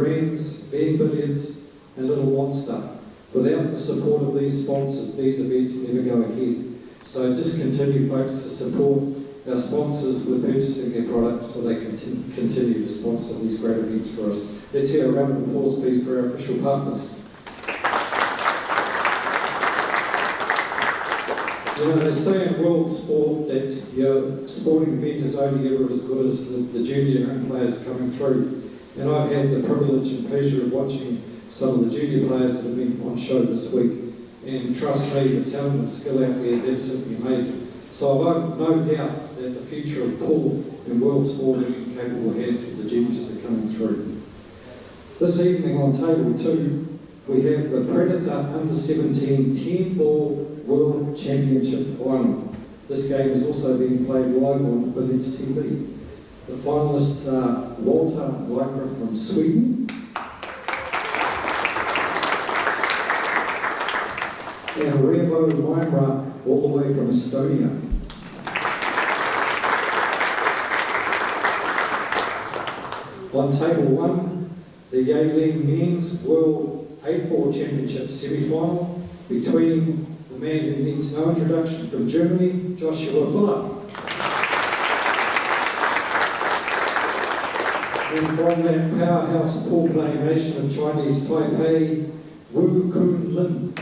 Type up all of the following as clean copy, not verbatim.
Friends, Ben Billiards and Little Monster. Without the support of these sponsors, these events never go ahead. So just continue, folks, to support our sponsors with purchasing their products so they continue to sponsor these great events for us. Let's hear a round of applause, please, for our official partners. You know, they say in world sport that your sporting event is only ever as good as the junior young players coming through. And I've had the privilege and pleasure of watching some of the junior players that have been on show this week. And trust me, the talent and skill out there is absolutely amazing. So I've no doubt that the future of pool and world sport is in capable hands with the juniors that are coming through. This evening on table 2, we have the Predator Under-17 10-ball World Championship Final. This game is also being played live on Billiards TV. The finalists are Walter Lycra from Sweden and Revo Weimra all the way from Estonia. On table 1, the Yalin Men's World 8-Ball Championship semi-final between the man who needs no introduction from Germany, Joshua FILLER. And from that powerhouse pool-playing nation of Chinese Taipei, KUN LIN.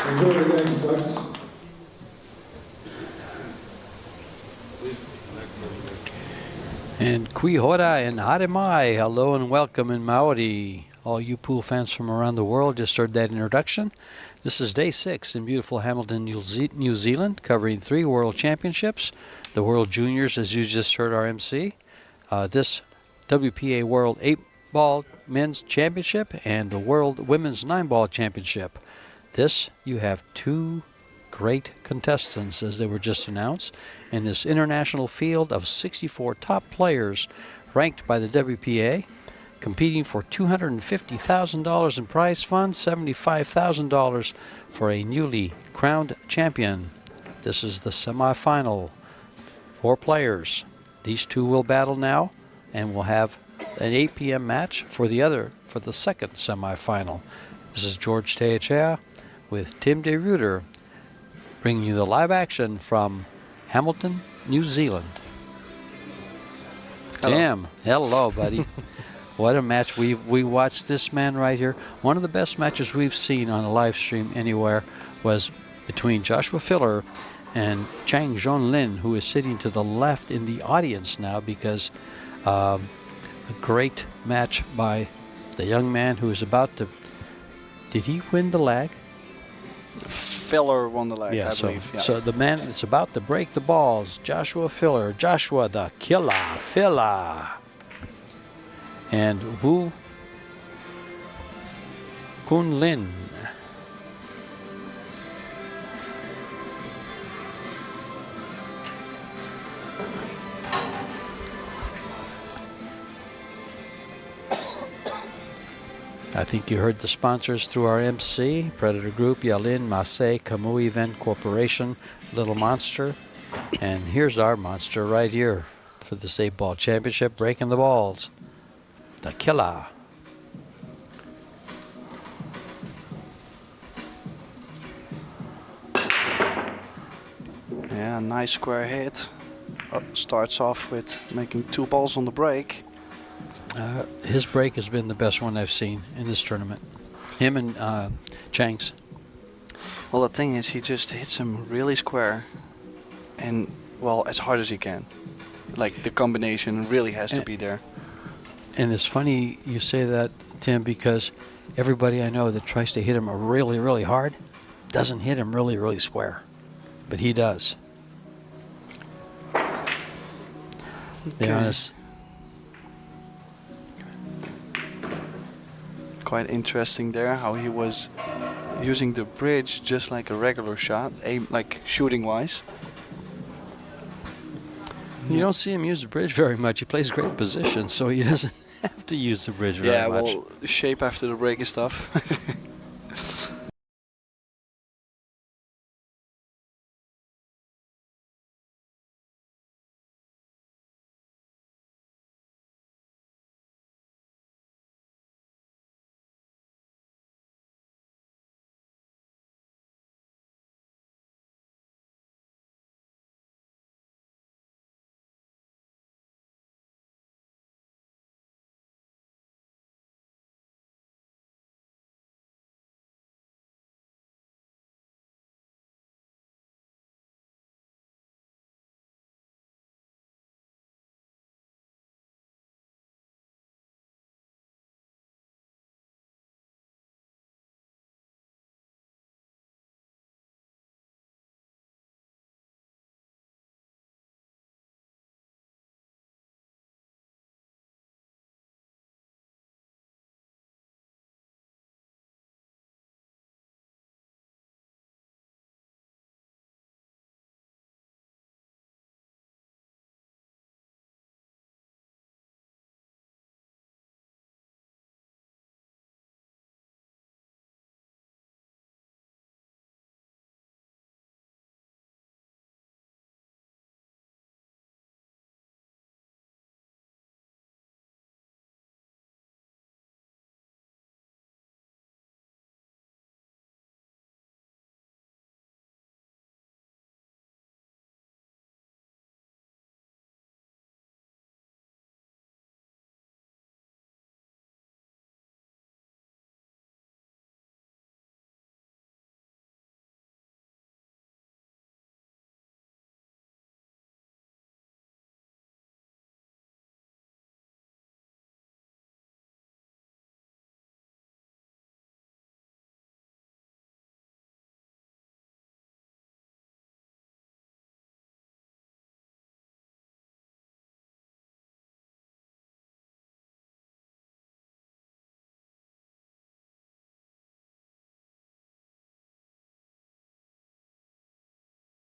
Enjoy the games, folks. And Kui Hora and Hare Mai, hello and welcome in Maori. All you pool fans from around the world just heard that introduction. This is day 6 in beautiful Hamilton, New Zealand, covering 3 World Championships. The World Juniors, as you just heard our MC. This WPA World 8-Ball Men's Championship and the World Women's 9-Ball Championship. This, you have 2 great contestants, as they were just announced, in this international field of 64 top players ranked by the WPA, competing for $250,000 in prize funds, $75,000 for a newly crowned champion. This is the semifinal. 4 players. These 2 will battle now, and we'll have an 8 p.m. match for the second semifinal. This is George Teachea with Tim De Ruyter, bringing you the live action from Hamilton, New Zealand. Hello. Tim, hello, buddy. What a match. We watched this man right here. One of the best matches we've seen on a live stream anywhere was between Joshua FILLER and Chang Zhong Lin, who is sitting to the left in the audience now because a great match by the young man who is about to... Did he win the lag? FILLER won the leg, I believe. Yeah. So the man that's about to break the balls, Joshua FILLER, Joshua the Killer FILLER. And KUN LIN. I think you heard the sponsors through our MC, Predator Group, Yalin, Maasai, Kamui Event Corporation, Little Monster. And here's our monster right here for this 8-ball championship, breaking the balls. The Killer. Yeah, nice square hit. Starts off with making 2 balls on the break. His break has been the best one I've seen in this tournament. Him and Chang's. Well, the thing is, he just hits him really square. And, well, as hard as he can. Like, the combination really has to be there. And it's funny you say that, Tim, because everybody I know that tries to hit him really, really hard doesn't hit him really, really square. But he does. Okay. They're honest. Quite interesting there how he was using the bridge just like a regular shot, like shooting-wise. You don't see him use the bridge very much. He plays great position, so he doesn't have to use the bridge very much. Yeah, well, shape after the break and stuff.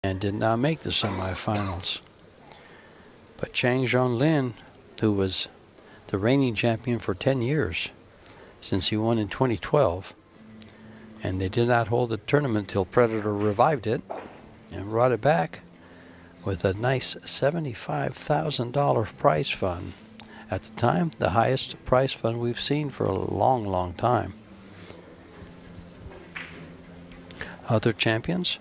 and did not make the semifinals. But KUN LIN, who was the reigning champion for 10 years, since he won in 2012, and they did not hold the tournament till Predator revived it and brought it back with a nice $75,000 prize fund. At the time, the highest prize fund we've seen for a long, long time. Other champions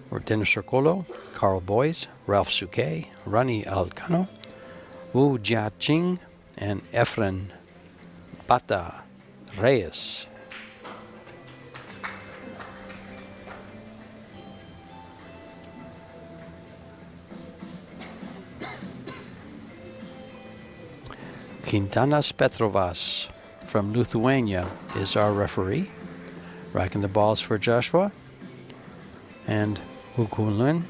were Dennis Ercolo, Carl Boyes, Ralph Souquet, Ronnie Alcano, Wu Jiaqing, and Efren Bata Reyes. Quintanas Petrovas from Lithuania is our referee. Racking the balls for Joshua. And KUN LIN.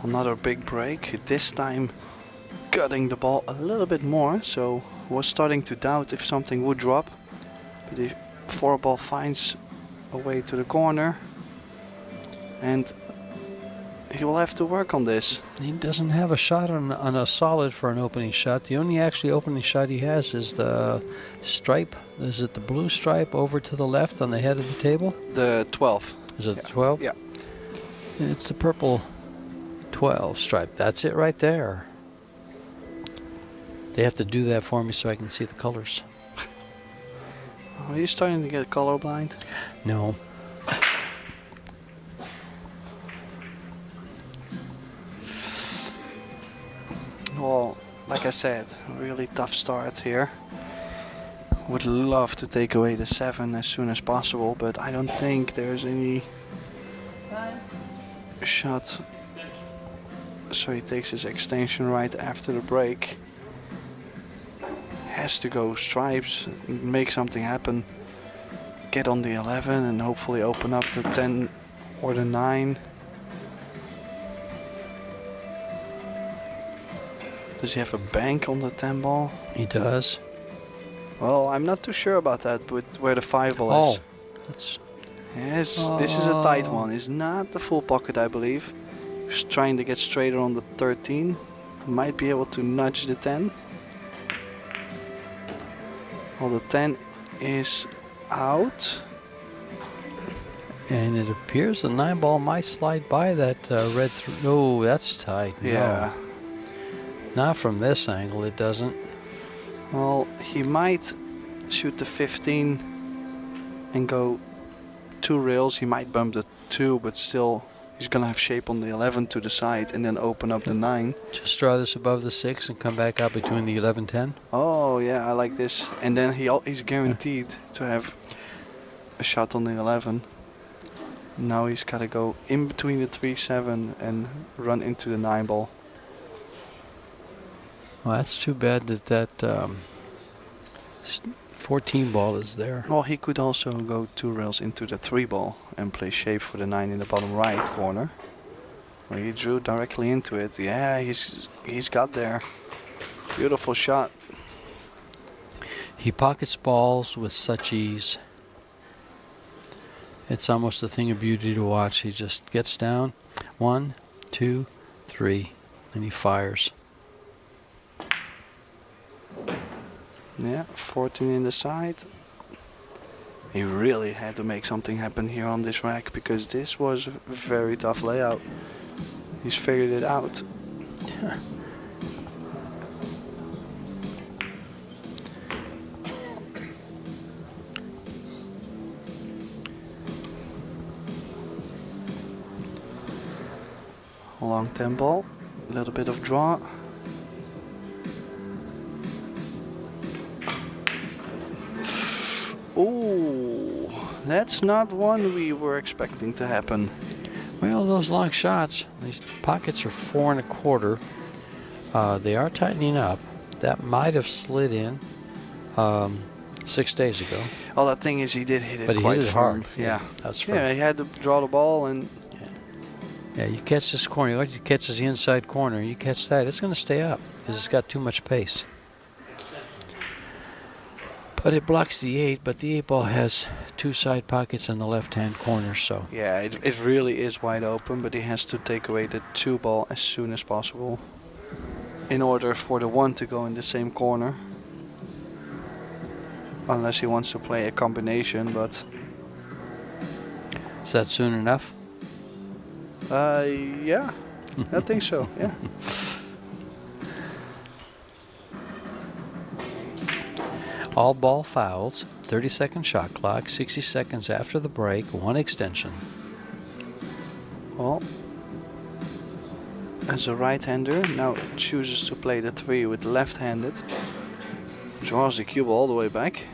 Another big break, this time cutting the ball a little bit more, so was starting to doubt if something would drop. But the 4-ball finds a way to the corner, and he will have to work on this. He doesn't have a shot on a solid for an opening shot. The only actually opening shot he has is the stripe. Is it the blue stripe over to the left on the head of the table? The 12. Is it the 12? Yeah. It's the purple 12 stripe. That's it right there. They have to do that for me so I can see the colors. Are you starting to get colorblind? No. Well, like I said, a really tough start here. Would love to take away the 7 as soon as possible, but I don't think there's any shot. So he takes his extension right after the break. Has to go stripes, make something happen, get on the 11 and hopefully open up the 10 or the 9. Does he have a bank on the 10 ball? He does. Well, I'm not too sure about that, but where the 5 ball Oh, is. that's Yes, this is a tight one. It's not the full pocket, I believe. He's trying to get straighter on the 13. Might be able to nudge the 10. Well, the 10 is out. and it appears the 9 ball might slide by that red. Oh, that's tight. Yeah. No. Not from this angle, it doesn't. Well, he might shoot the 15 and go 2 rails. He might bump the 2, but still he's gonna have shape on the 11 to the side and then open up the 9. Just draw this above the 6 and come back out between the 11-10. Oh yeah, I like this. And then he's guaranteed to have a shot on the 11. Now he's gotta go in between the 3-7 and run into the 9 ball. Well, that's too bad that 14 ball is there. Well, he could also go 2 rails into the 3 ball and play shape for the 9 in the bottom right corner. Where he drew directly into it. Yeah, he's got there. Beautiful shot. He pockets balls with such ease. It's almost a thing of beauty to watch. He just gets down, 1, 2, 3, and he fires. Yeah, 14 in the side. He really had to make something happen here on this rack because this was a very tough layout. He's figured it out. Long 10 ball, a little bit of draw. Ooh, that's not one we were expecting to happen. Well, those long shots, these pockets are 4 1/4. They are tightening up. That might have slid in 6 days ago. Well, the thing is, he did hit it But he quite hit it firm. hard. Yeah, That's firm. yeah. He had to draw the ball, and Yeah, you catch this corner. You catch the inside corner. You catch that, it's going to stay up because it's got too much pace. But it blocks the 8, but the 8 ball has 2 side pockets in the left-hand corner, so. Yeah, it really is wide open, but he has to take away the 2 ball as soon as possible in order for the 1 to go in the same corner. Unless he wants to play a combination, but... Is that soon enough? Yeah, I think so, yeah. All ball fouls, 30-second shot clock, 60 seconds after the break, 1 extension. Well, as a right-hander, now chooses to play the 3 with left-handed. Draws the cue ball all the way back.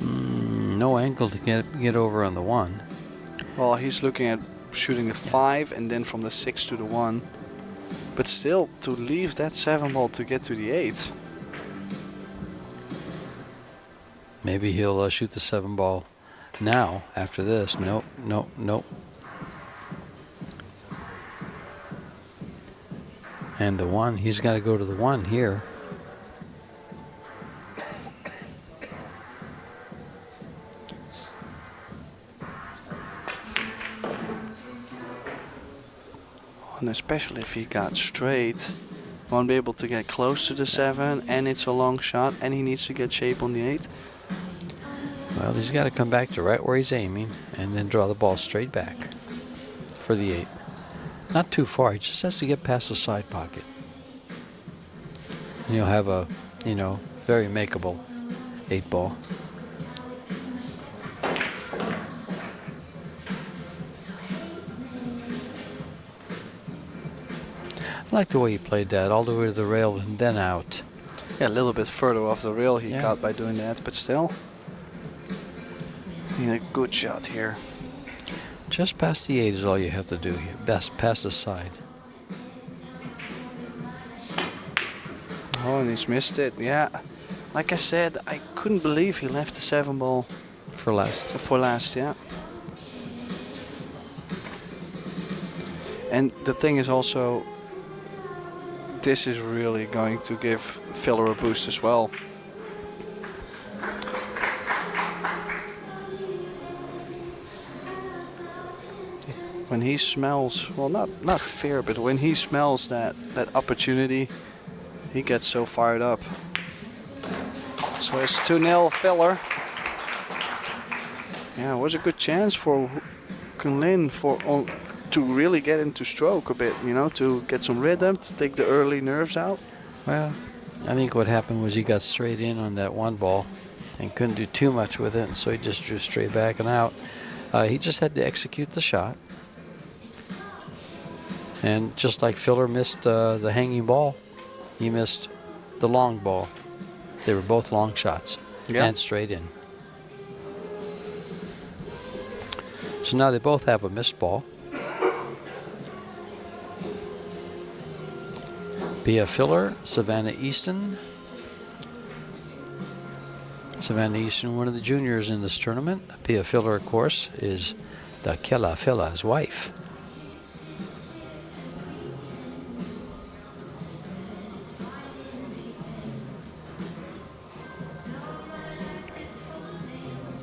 No angle to get over on the 1. Well, he's looking at shooting the 5 and then from the 6 to the 1. But still, to leave that 7 ball to get to the 8. Maybe he'll shoot the 7 ball now after this. Nope, nope, nope. And the 1, he's got to go to the 1 here. And especially if he got straight, won't be able to get close to the 7, and it's a long shot, and he needs to get shape on the 8. Well, he's got to come back to right where he's aiming and then draw the ball straight back for the 8. Not too far, he just has to get past the side pocket. And you'll have a, very makeable 8 ball. I like the way he played that, all the way to the rail and then out. Yeah, a little bit further off the rail he Yeah. got by doing that, but still. Need a good shot here. Just past the 8 is all you have to do here. Best past the side. Oh, and he's missed it, yeah. Like I said, I couldn't believe he left the 7 ball For last. for last, yeah. And the thing is also, this is really going to give Filler a boost as well. When he smells, well, not fear, but when he smells that opportunity, he gets so fired up. So it's 2-0 Filler. Yeah, it was a good chance for KUN LIN to really get into stroke a bit, to get some rhythm, to take the early nerves out. Well, I think what happened was he got straight in on that 1 ball and couldn't do too much with it, and so he just drew straight back and out. He just had to execute the shot. And just like Filler missed the hanging ball, he missed the long ball. They were both long shots and straight in. So now they both have a missed ball. Pia Filler, Savannah Easton. Savannah Easton, one of the juniors in this tournament. Pia Filler, of course, is the Kela Filla's wife.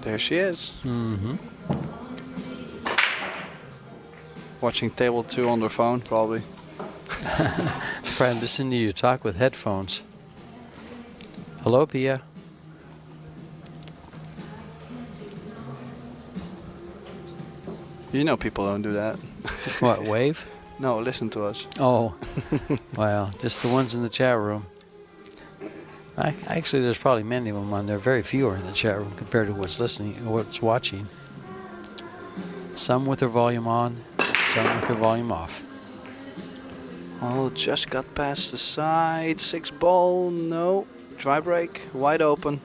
There she is. Mm-hmm. Watching table 2 on their phone, probably. Trying to listen to you talk with headphones. Hello, Pia. You know people don't do that. What, wave? No, listen to us. Oh, well, just the ones in the chat room. Actually, there's probably many of them on there. Very few are in the chat room compared to what's listening, what's watching. Some with their volume on, some with their volume off. Oh, just got past the side. 6 ball, no. Dry break, wide open.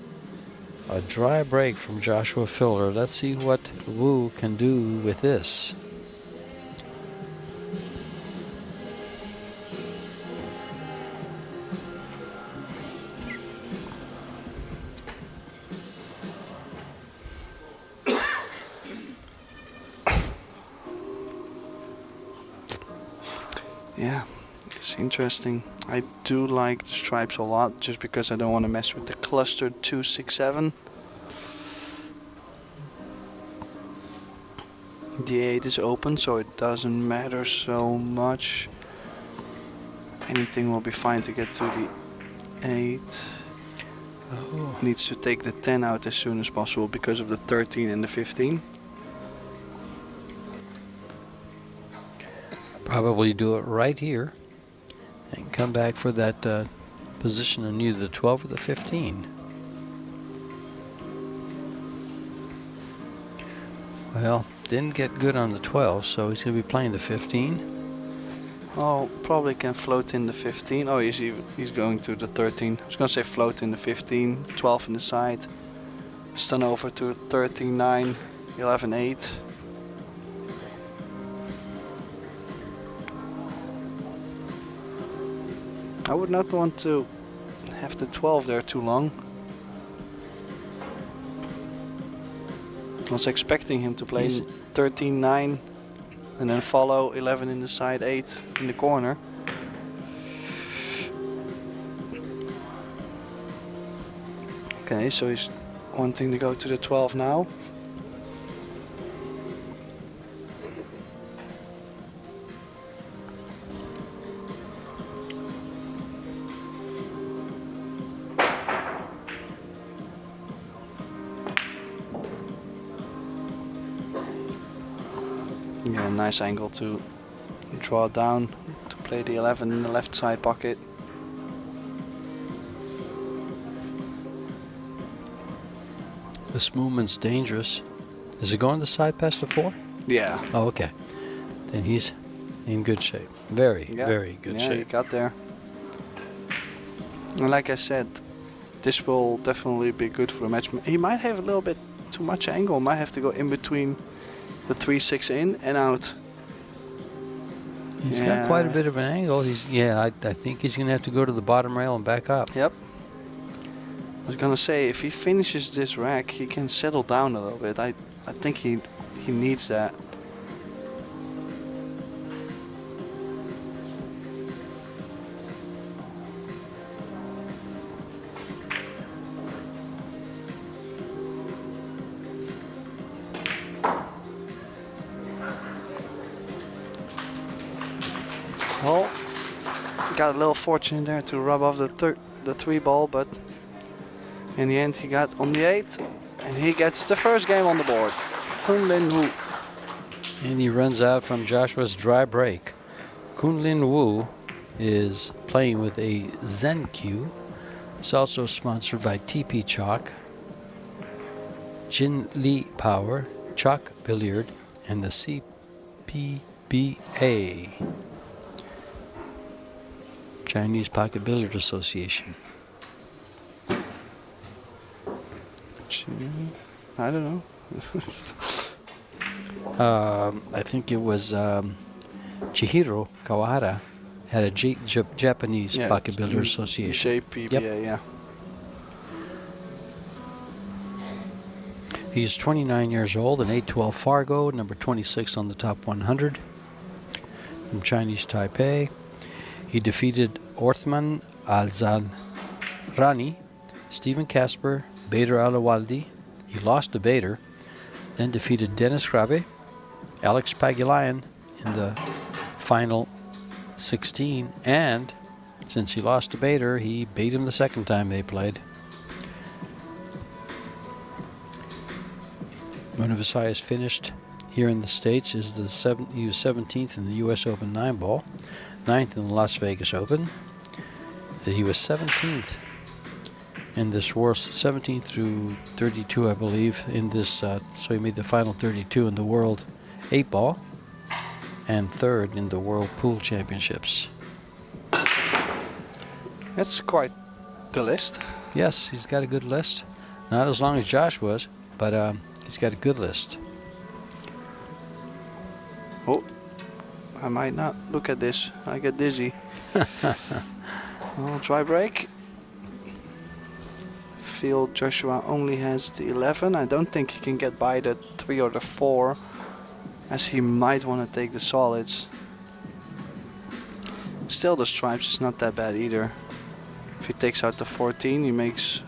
A dry break from Joshua Filler. Let's see what Wu can do with this. Yeah, it's interesting. I do like the stripes a lot, just because I don't want to mess with the clustered 2, 6, 7. The 8 is open, so it doesn't matter so much. Anything will be fine to get to the 8. Oh. Needs to take the 10 out as soon as possible because of the 13 and the 15. Probably do it right here and come back for that position on either the 12 or the 15. Well, didn't get good on the 12, so he's going to be playing the 15. Oh, probably can float in the 15. Oh, he's going to the 13. I was going to say float in the 15, 12 in the side. Stun over to 13, 9, 11, 8. I would not want to have the 12 there too long. I was expecting him to play 13, 9 and then follow 11 in the side, 8 in the corner. Okay, so he's wanting to go to the 12 now. Yeah, nice angle to draw down to play the 11 in the left side pocket. This movement's dangerous. Is it going to side past the 4? Yeah. Oh, okay. Then he's in good shape. Very, Yeah. very good Yeah, he shape. got there. And like I said, this will definitely be good for the match. He might have a little bit too much angle. Might have to go in between the 3, 6 in and out. He's got quite a bit of an angle. I think he's going to have to go to the bottom rail and back up. Yep. I was gonna say, if he finishes this rack, he can settle down a little bit. I think he needs that. Well, got a little fortune there to rub off the 3 ball, but in the end he got on the 8, and he gets the first game on the board. KUN LIN Wu. And he runs out from Joshua's dry break. KUN LIN Wu is playing with a ZenQ. It's also sponsored by TP Chalk, Jin Lee Power, Chalk Billiard, and the CPBA, Chinese Pocket Billiard Association. I don't know. I think it was Chihiro Kawahara had a Japanese Pocket Billiard Association. JPBA, yeah. He's 29 years old, an 812 Fargo, number 26 on the top 100 from Chinese Taipei. He defeated Orthman Alzarani, Stephen Casper, Bader Alawaldi. He lost to Bader, then defeated Dennis Grabe, Alex Pagulayan in the final 16, and since he lost to Bader, he beat him the second time they played. One of his highest finished here in the States is he was 17th in the U.S. Open 9-ball, 9th in the Las Vegas Open. He was 17th in this World 17th through 32, I believe, in this. So he made the final 32 in the World 8-ball, and 3rd in the World Pool Championships. That's quite the list. Yes, he's got a good list. Not as long as Joshua's, but he's got a good list. Oh, I might not look at this. I get dizzy. I'll try break. Feel Joshua only has the 11. I don't think he can get by the 3 or the 4, as he might want to take the solids. still the stripes is not that bad either. If he takes out the 14, he makes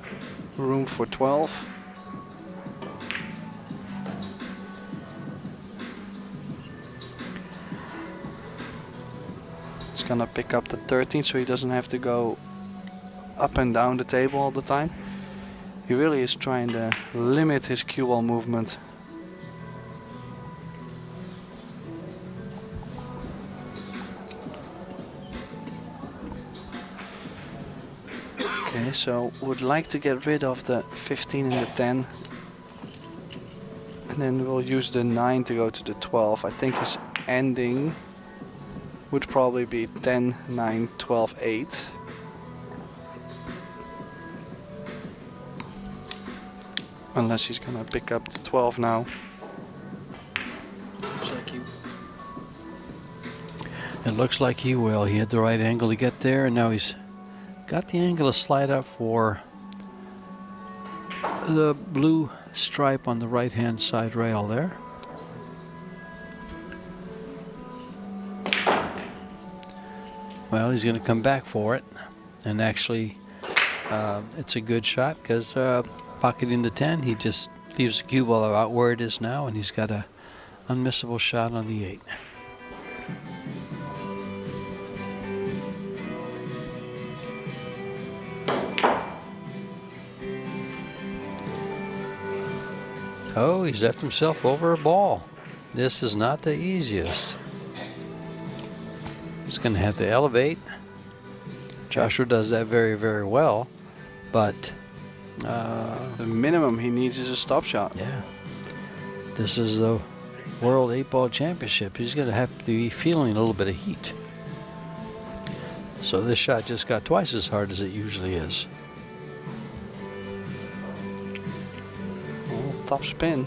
room for 12. He's gonna pick up the 13 so he doesn't have to go up and down the table all the time. He really is trying to limit his cue ball movement. Okay, so would like to get rid of the 15 and the 10. And then we'll use the 9 to go to the 12. I think his ending would probably be 10, 9, 12, 8. Unless he's gonna pick up the 12 now. It looks like he will. He had the right angle to get there, and now he's got the angle to slide up for the blue stripe on the right-hand side rail there. Well, he's going to come back for it, and actually it's a good shot because pocketing the 10, he just leaves the cue ball about where it is now, and he's got a unmissable shot on the 8. Oh, he's left himself over a ball. This is not the easiest. He's going to have to elevate. Joshua does that very, very well, but the minimum he needs is a stop shot. yeah, this is the World 8-Ball Championship. He's going to have to be feeling a little bit of heat. So this shot just got twice as hard as it usually is. Oh, top spin.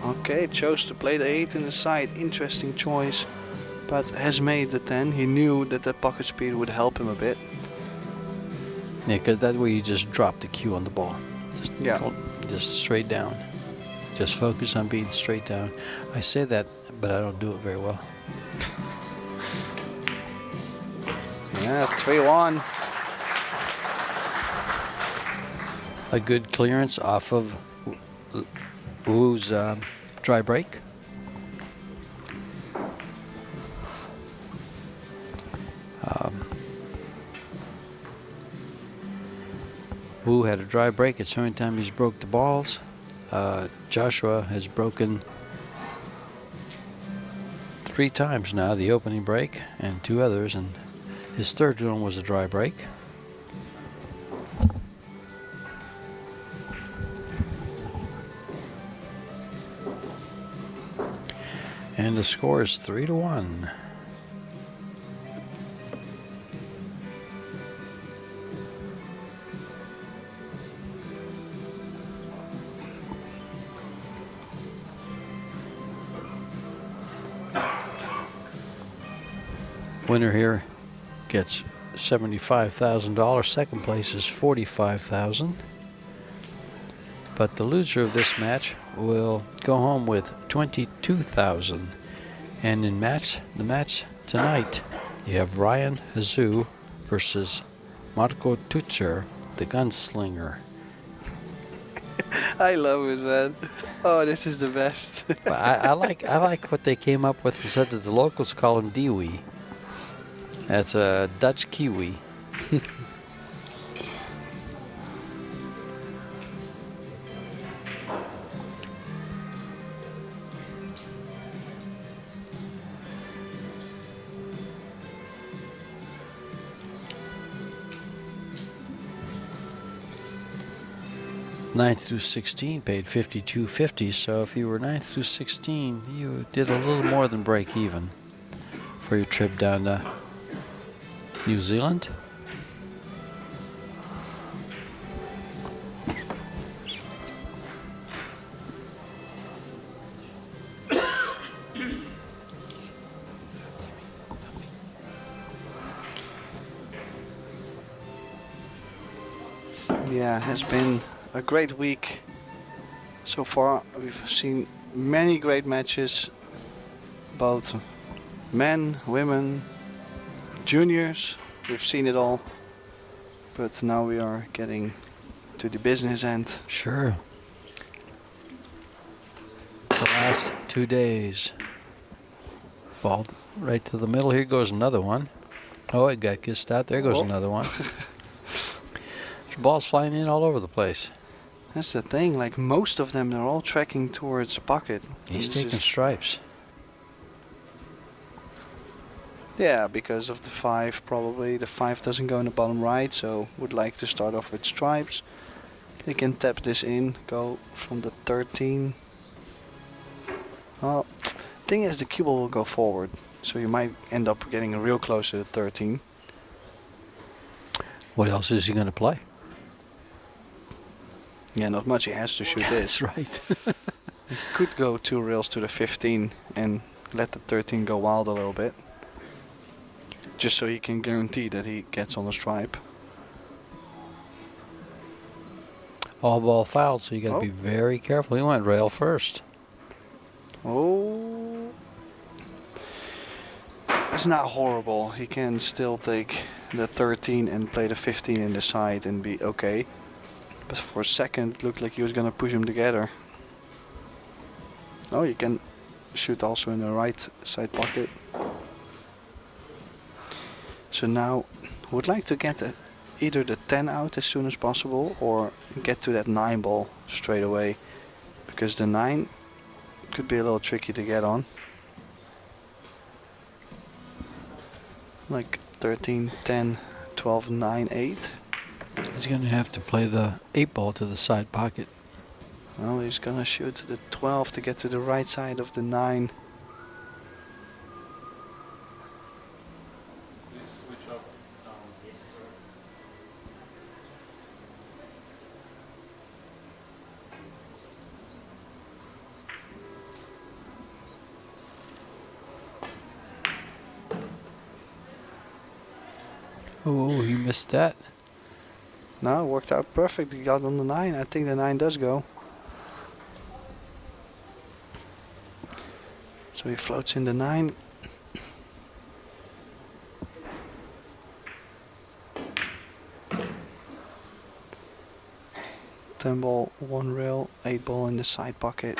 Okay, chose to play the 8 in the side. Interesting choice, but has made the 10. He knew that the pocket speed would help him a bit. Yeah, because that way you just drop the cue on the ball. Just straight down. Just focus on being straight down. I say that, but I don't do it very well. Yeah, 3-1. A good clearance off of Wu's dry break. Wu had a dry break. It's the only time he's broke the balls. Joshua has broken 3 times now, the opening break and 2 others, and his third one was a dry break. And the score is 3-1. Winner here gets $75,000. Second place is $45,000. But the loser of this match will go home with $22,000. And in the match tonight, you have Ryan Hazoo versus Marko Tucher, the gunslinger. I love it, man. Oh, this is the best. I like what they came up with. They said that the locals call him Dewey. That's a Dutch Kiwi. Ninth through 16 paid $52.50. So if you were 9th through 16, you did a little more than break even for your trip down to New Zealand. Yeah, it has been a great week so far. We've seen many great matches, both men, women, juniors. We've seen it all. But now we are getting to the business end. Sure. The last 2 days. Ball right to the middle. Here goes another one. Oh, it got kissed out. There goes Oh. another one. There's balls flying in all over the place. That's the thing, like most of them, they're all tracking towards the pocket. He's It's taking just- stripes. Yeah, because of the 5 probably. The 5 doesn't go in the bottom right, so would like to start off with stripes. They can tap this in, go from the 13. Well, thing is the cue ball will go forward, so you might end up getting real close to the 13. What else is he going to play? Yeah, not much, he has to shoot this. That's right. He could go 2 rails to the 15 and let the 13 go wild a little bit. Just so he can guarantee that he gets on the stripe. All ball fouled, so you got to Oh. be very careful. He went rail first. Oh, it's not horrible. He can still take the 13 and play the 15 in the side and be okay. But for a second, it looked like he was gonna push them together. Oh, you can shoot also in the right side pocket. So now, would like to get either the 10 out as soon as possible or get to that 9 ball straight away, because the 9 could be a little tricky to get on. Like 13, 10, 12, 9, 8. He's going to have to play the 8 ball to the side pocket. Well, he's gonna shoot the 12 to get to the right side of the 9. Oh, he missed that. No, it worked out perfect. He got on the 9. I think the 9 does go. So he floats in the 9. Ten ball, 1 rail, 8 ball in the side pocket.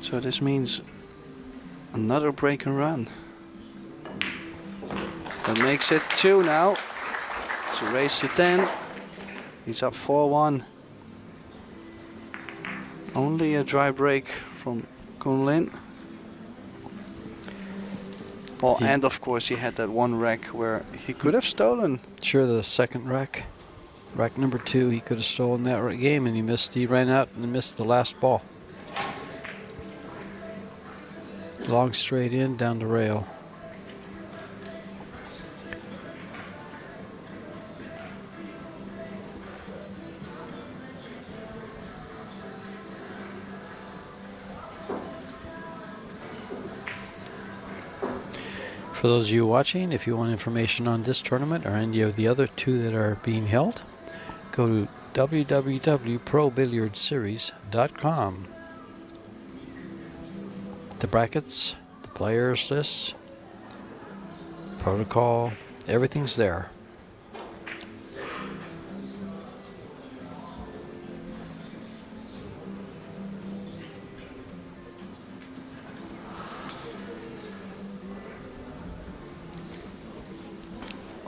So this means another break and run. That makes it 2 now. It's a race to 10. He's up 4-1. Only a dry break from KUN LIN. Well, and of course he had that one rack where he could have stolen. Sure, the second rack. Rack number 2, he could have stolen that game and he missed. He ran out and missed the last ball. Long straight in, down the rail. For those of you watching, if you want information on this tournament or any of the other 2 that are being held, go to www.probilliardseries.com. The brackets, the players lists, protocol, everything's there.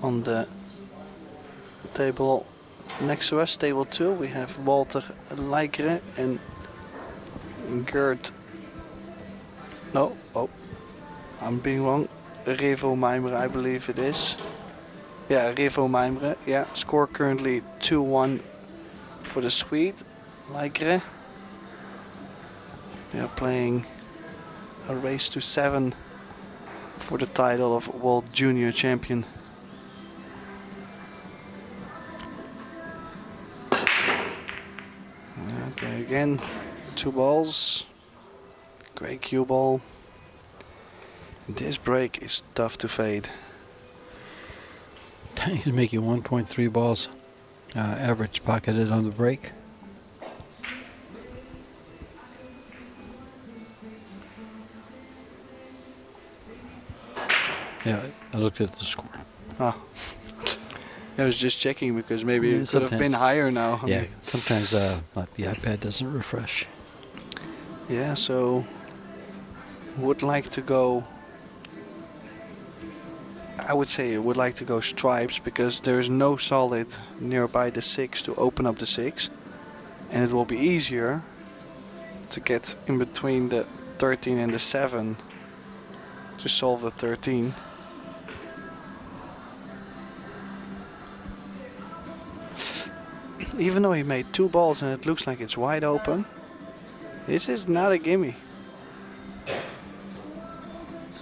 On the table next to us, table 2, we have Walter Leikere and Gert. No, oh, I'm being wrong. Revo Mijmeren, I believe it is. Yeah, Revo Mijmeren. Yeah, score currently 2-1 for the Swede, Leikere. They are playing a race to 7 for the title of World Junior Champion. And there again, 2 balls. Great cue ball. This break is tough to fade. He's making 1.3 balls average pocketed on the break. Yeah, I looked at the score. Ah. I was just checking because maybe Yeah, it could have been sometimes- higher now. Yeah, sometimes like the iPad doesn't refresh. Yeah, so would like to go. I would say would like to go stripes because there is no solid nearby the 6 to open up the 6, and it will be easier to get in between the 13 and the 7 to solve the 13. Even though he made 2 balls and it looks like it's wide open, this is not a gimme.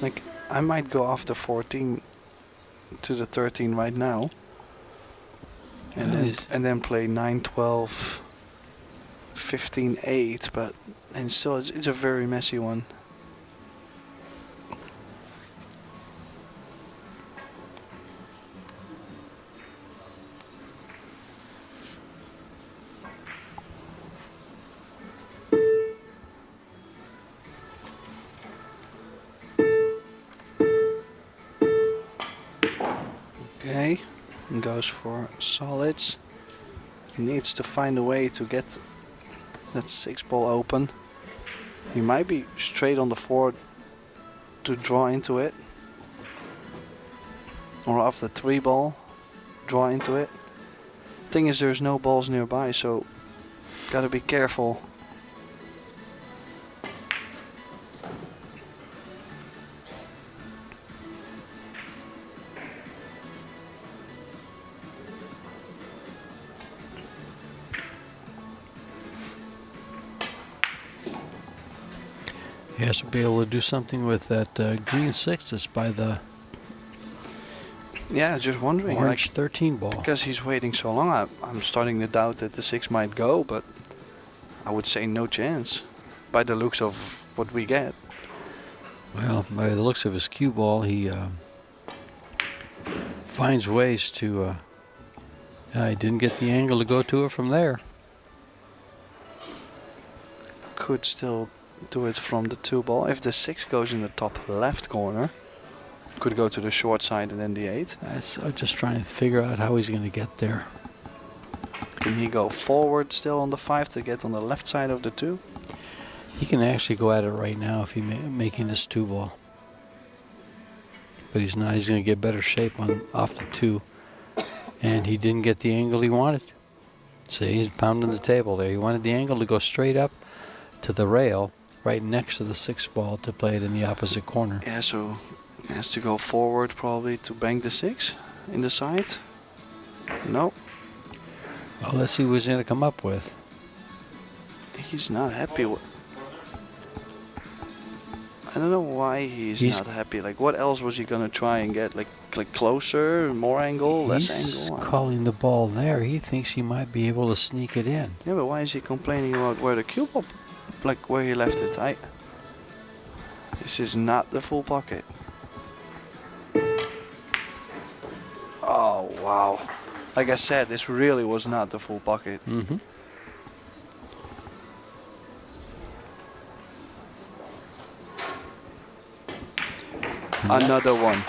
Like, I might go off the 14 to the 13 right now. And then play 9, 12, 15, 8, but and still it's a very messy one. Okay, goes for solids. Needs to find a way to get that 6 ball open. He might be straight on the 4 to draw into it. Or off the 3 ball, draw into it. Thing is, there's no balls nearby, so gotta be careful. He has to be able to do something with that green 6 that's by the Yeah, just wondering. orange Like, 13 ball. because he's waiting so long, I'm starting to doubt that the 6 might go, but I would say no chance by the looks of what we get. Well, by the looks of his cue ball, he finds ways to. He didn't get the angle to go to it from there. Could still do it from the 2 ball. If the 6 goes in the top left corner, could go to the short side and then the 8. I'm just trying to figure out how he's going to get there. Can he go forward still on the 5 to get on the left side of the 2? He can actually go at it right now if he's making this 2 ball. But he's not. He's going to get better shape off the 2. And he didn't get the angle he wanted. See, he's pounding the table there. He wanted the angle to go straight up to the rail right next to the 6 ball to play it in the opposite corner. Yeah, so he has to go forward probably to bank the 6 in the side. No, Well, let's see what he's going to come up with. he's not happy with. I don't know why he's not happy. Like, what else was he gonna try and get? Like closer, more angle, less He's angle? calling the ball there. He thinks he might be able to sneak it in. Yeah, but why is he complaining about where the cue ball, like where he left it? This is not the full pocket. Oh wow! Like I said, this really was not the full pocket. Mm-hmm. Another one.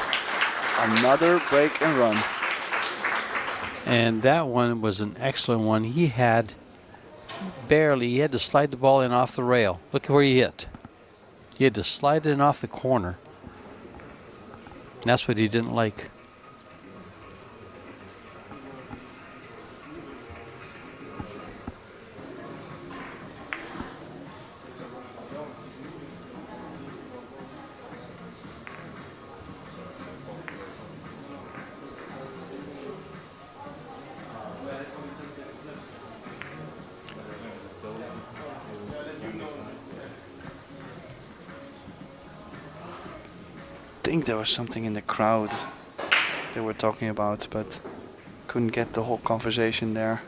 Another break and run. And that one was an excellent one. He had he had to slide the ball in off the rail. Look where he hit. He had to slide it in off the corner. That's what he didn't like. I think there was something in the crowd they were talking about, but couldn't get the whole conversation there.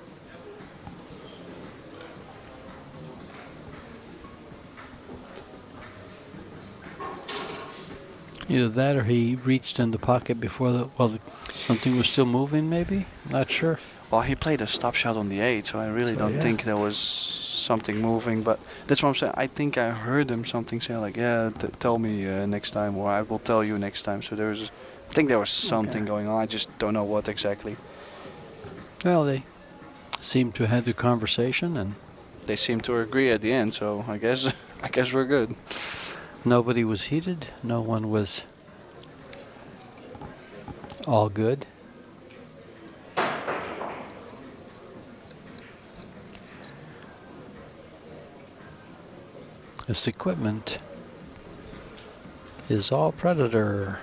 Either that or he reached in the pocket before something was still moving, maybe? Not sure. Well, he played a stop shot on the 8, so I really don't think there was something moving. But that's what I'm saying. I think I heard him something say like, yeah, tell me next time, or I will tell you next time. So I think there was something going on. I just don't know what exactly. Well, they seemed to have the conversation, and They seem to agree at the end, so I guess we're good. nobody was heated. No one was all good. This equipment is all Predator.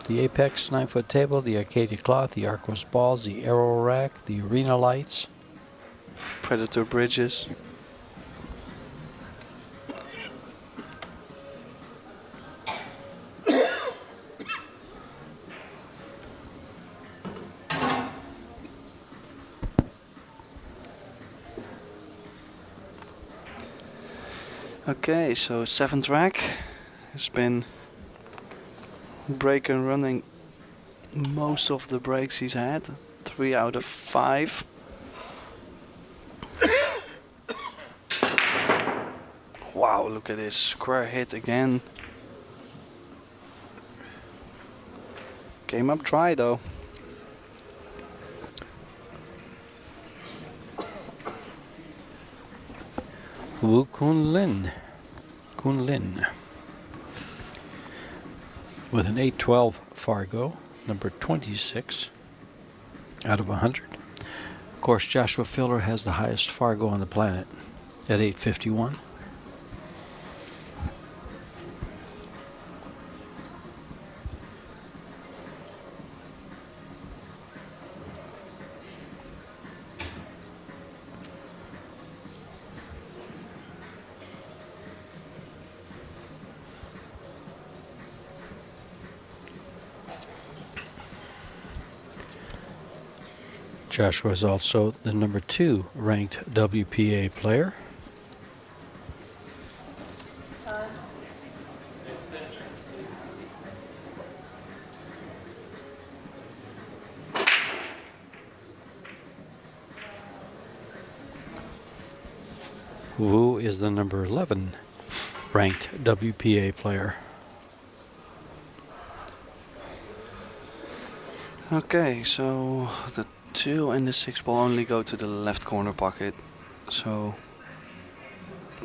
The Apex 9-foot table, the Arcadia cloth, the Arcos balls, the Aero rack, the arena lights. Predator bridges. Okay, so 7th rack has been break and running most of the breaks he's had. 3 out of 5. Wow, look at this square hit again. Came up dry though. KUN LIN with an 812 Fargo, number 26 out of 100. Of course, Joshua Filler has the highest Fargo on the planet at 851. Joshua is also the number 2 ranked WPA player. Wu is the number 11 ranked WPA player. Okay, so the 2 and the 6 ball only go to the left corner pocket, so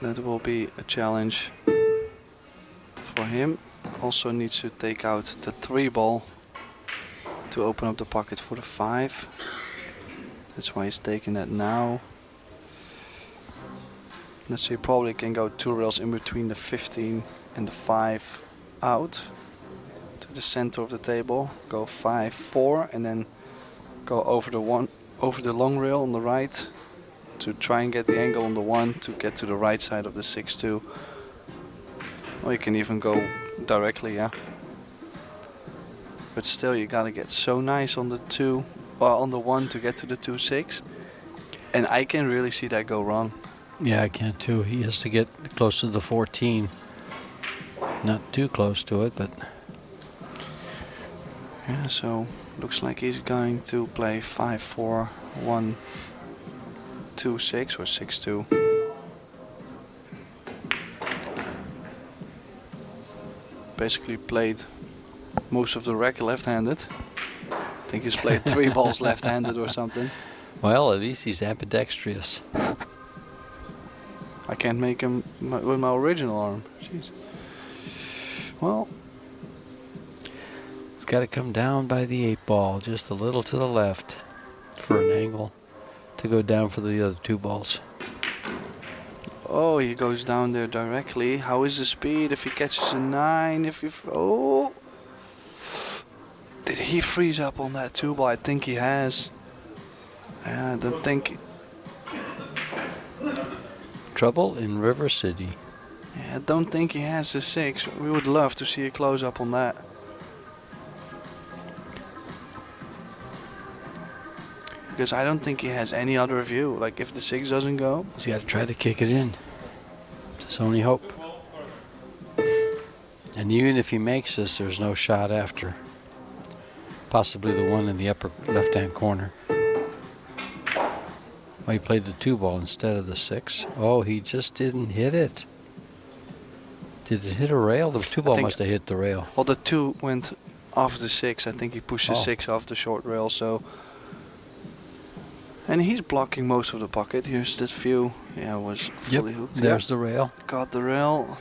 that will be a challenge for him. Also needs to take out the 3 ball to open up the pocket for the 5. That's why he's taking that now. Let's see, probably can go 2 rails in between the 15 and the 5 out to the center of the table. Go 5, 4, and then go over the long rail on the right to try and get the angle on the 1 to get to the right side of the 6-2. Or you can even go directly, yeah. But still, you gotta get so nice on the 2, or on the 1 to get to the 2-6. And I can really see that go wrong. Yeah, I can too. He has to get close to the 14. Not too close to it, but yeah, so looks like he's going to play 5-4, 1, 2-6 or 6-2. Basically played most of the rack left-handed. I think he's played 3 balls left-handed or something. well, at least he's ambidextrous. I can't make him with my original arm. Jeez. Well, It's got to come down by the 8 ball, just a little to the left for an angle to go down for the other 2 balls. oh, he goes down there directly. How is the speed if he catches a 9? Oh, did he freeze up on that 2 ball? I think he has. Yeah, I don't think. Trouble in River City. Yeah, I don't think he has a 6. We would love to see a close up on that. Because I don't think he has any other view. Like if the 6 doesn't go, He's got to try to kick it in. It's his only hope. And And even if he makes this, there's no shot after. Possibly the one in the upper left-hand corner. Well, he played the 2-ball instead of the 6. Oh, he just didn't hit it. Did it hit a rail? The 2-ball must have hit the rail. Well, the 2 went off the 6. I think he pushed the 6 off the short rail, so... And he's blocking most of the pocket. Here's that view. Yeah, it was fully hooked. There's the rail. Got the rail.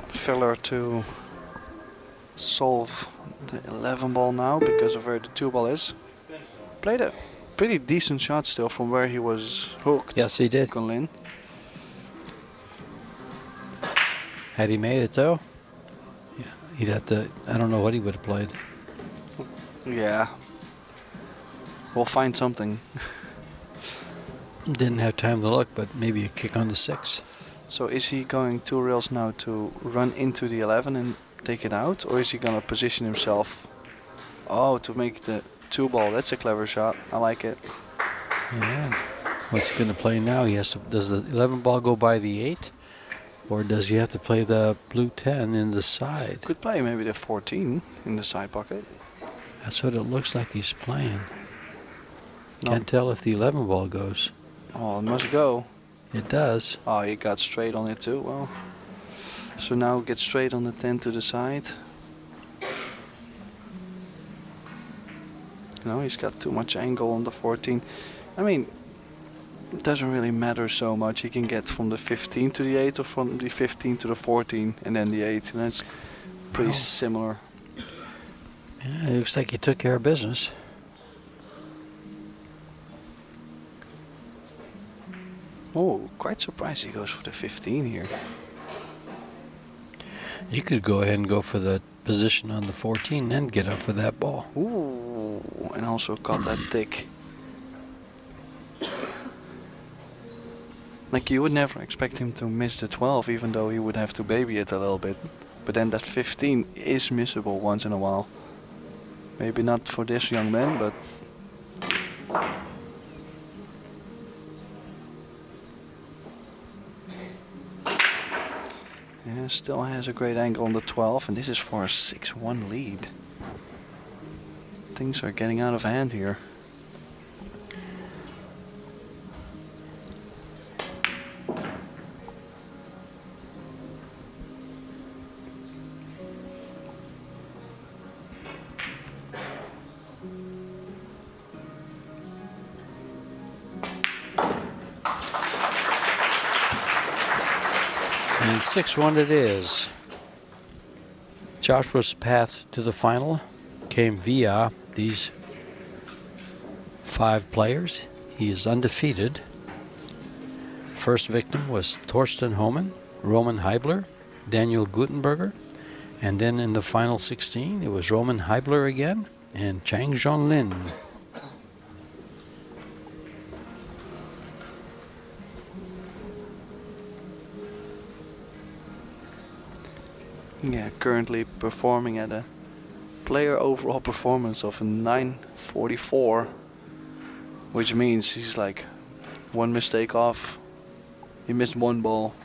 Filler to solve the 11 ball now because of where the 2 ball is. Played a pretty decent shot still from where he was hooked. Yes, he did. KUN LIN. Had he made it though, yeah, he'd have to. I don't know what he would have played. Yeah. We'll find something. Didn't have time to look, but maybe a kick on the 6. So is he going 2 rails now to run into the 11 and take it out, or is he gonna position himself? Oh, to make the 2 ball. That's a clever shot. I like it. Yeah. What's he gonna play now? He has to. Does the 11 ball go by the 8, or does he have to play the blue 10 in the side? Could play maybe the 14 in the side pocket. That's what it looks like he's playing. No. Can't tell if the 11 ball goes. Oh, it must go. It does. Oh, he got straight on it too. Well, so now get straight on the 10 to the side. No, he's got too much angle on the 14. I mean, it doesn't really matter so much. He can get from the 15 to the 8 or from the 15 to the 14 and then the 8. And that's pretty similar. Yeah, it looks like he took care of business. Oh, quite surprised he goes for the 15 here. You could go ahead and go for the position on the 14 and get up for that ball. Ooh, and also caught that thick. Like, you would never expect him to miss the 12, even though he would have to baby it a little bit. But then that 15 is missable once in a while. Maybe not for this young man, but... Yeah, still has a great angle on the 12, and this is for a 6-1 lead. Things are getting out of hand here. And 6-1 it is. Joshua's path to the final came via these 5 players. He is undefeated. First victim was Thorsten Homan, Roman Heibler, Daniel Gutenberger, and then in the final 16 it was Roman Heibler again and Chang Lin. Yeah, currently performing at a player overall performance of a 944, which means he's like 1 mistake off. He missed 1 ball.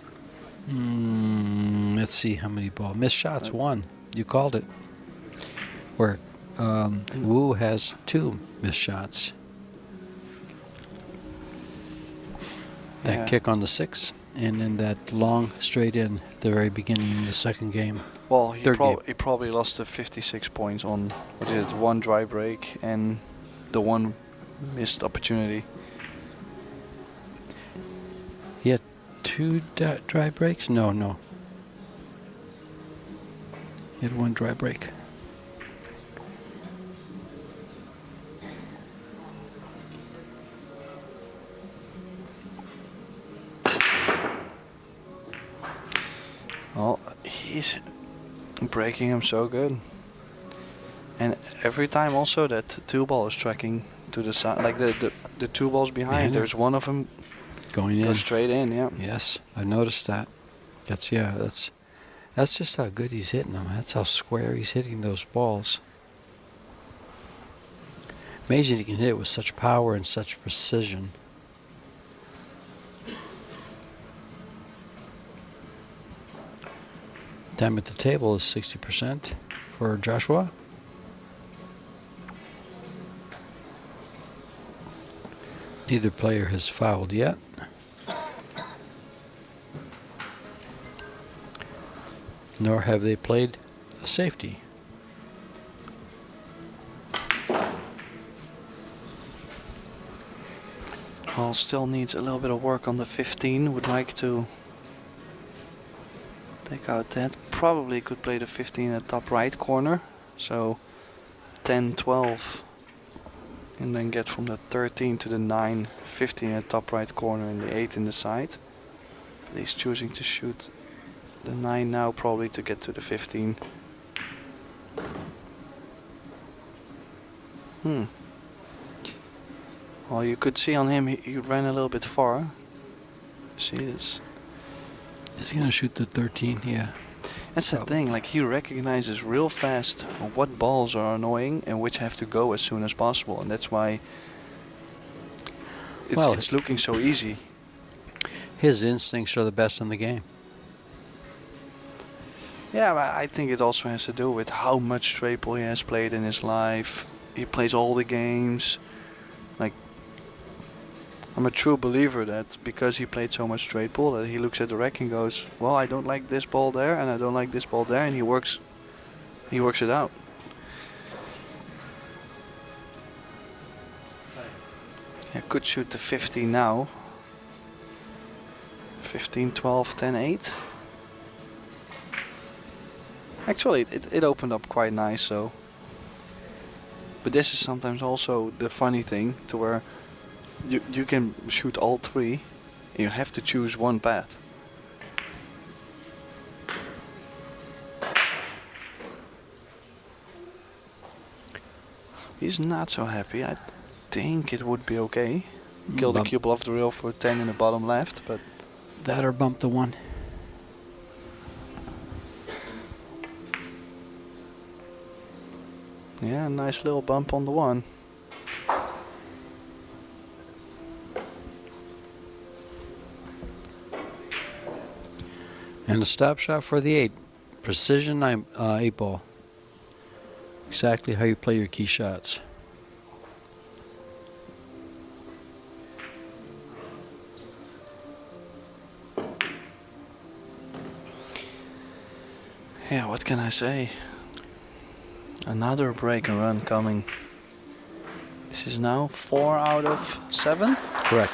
Let's see how many balls. Missed shots, 1. You called it. Where Wu has 2 missed shots. That kick on the 6. And then that long straight in at the very beginning in the second game. Well, he probably lost the 56 points on, what is it, 1 dry break and the 1 missed opportunity. He had 2 dry breaks? No. He had 1 dry break. Well, he's breaking him so good. And every time also that 2 ball is tracking to the side, like the 2 balls behind, there's one of them going in. goes straight in, yeah. Yes, I noticed that. That's just how good he's hitting them. That's how square he's hitting those balls. Amazing he can hit it with such power and such precision. Time at the table is 60% for Joshua. Neither player has fouled yet. Nor have they played a safety. Well, still needs a little bit of work on the 15. Would like to take out that. Probably could play the 15 at top right corner. So 10, 12. And then get from the 13 to the 9, 15 at top right corner and the 8 in the side. But he's choosing to shoot the 9 now, probably to get to the 15. Well, you could see on him, he ran a little bit far. See this? Is he going to shoot the 13? Yeah. That's the thing, like he recognizes real fast what balls are annoying and which have to go as soon as possible, and that's why it's looking so easy. His instincts are the best in the game. Yeah, but I think it also has to do with how much straight ball he has played in his life. He plays all the games. Like, I'm a true believer that because he played so much straight ball, that he looks at the rack and goes, well, I don't like this ball there and I don't like this ball there, and he works it out. Yeah, could shoot the 15 now. 15, 12, 10, 8. Actually, it opened up quite nice, so. But this is sometimes also the funny thing, to where you can shoot all three, and you have to choose one path. He's not so happy. I think it would be okay. Kill the cube off the rail for 10 in the bottom left, but that or bump the 1. yeah, nice little bump on the 1. And a stop shot for the 8. Precision 8 ball. Exactly how you play your key shots. Yeah, what can I say? Another break and run coming. This is now 4 out of 7. Correct.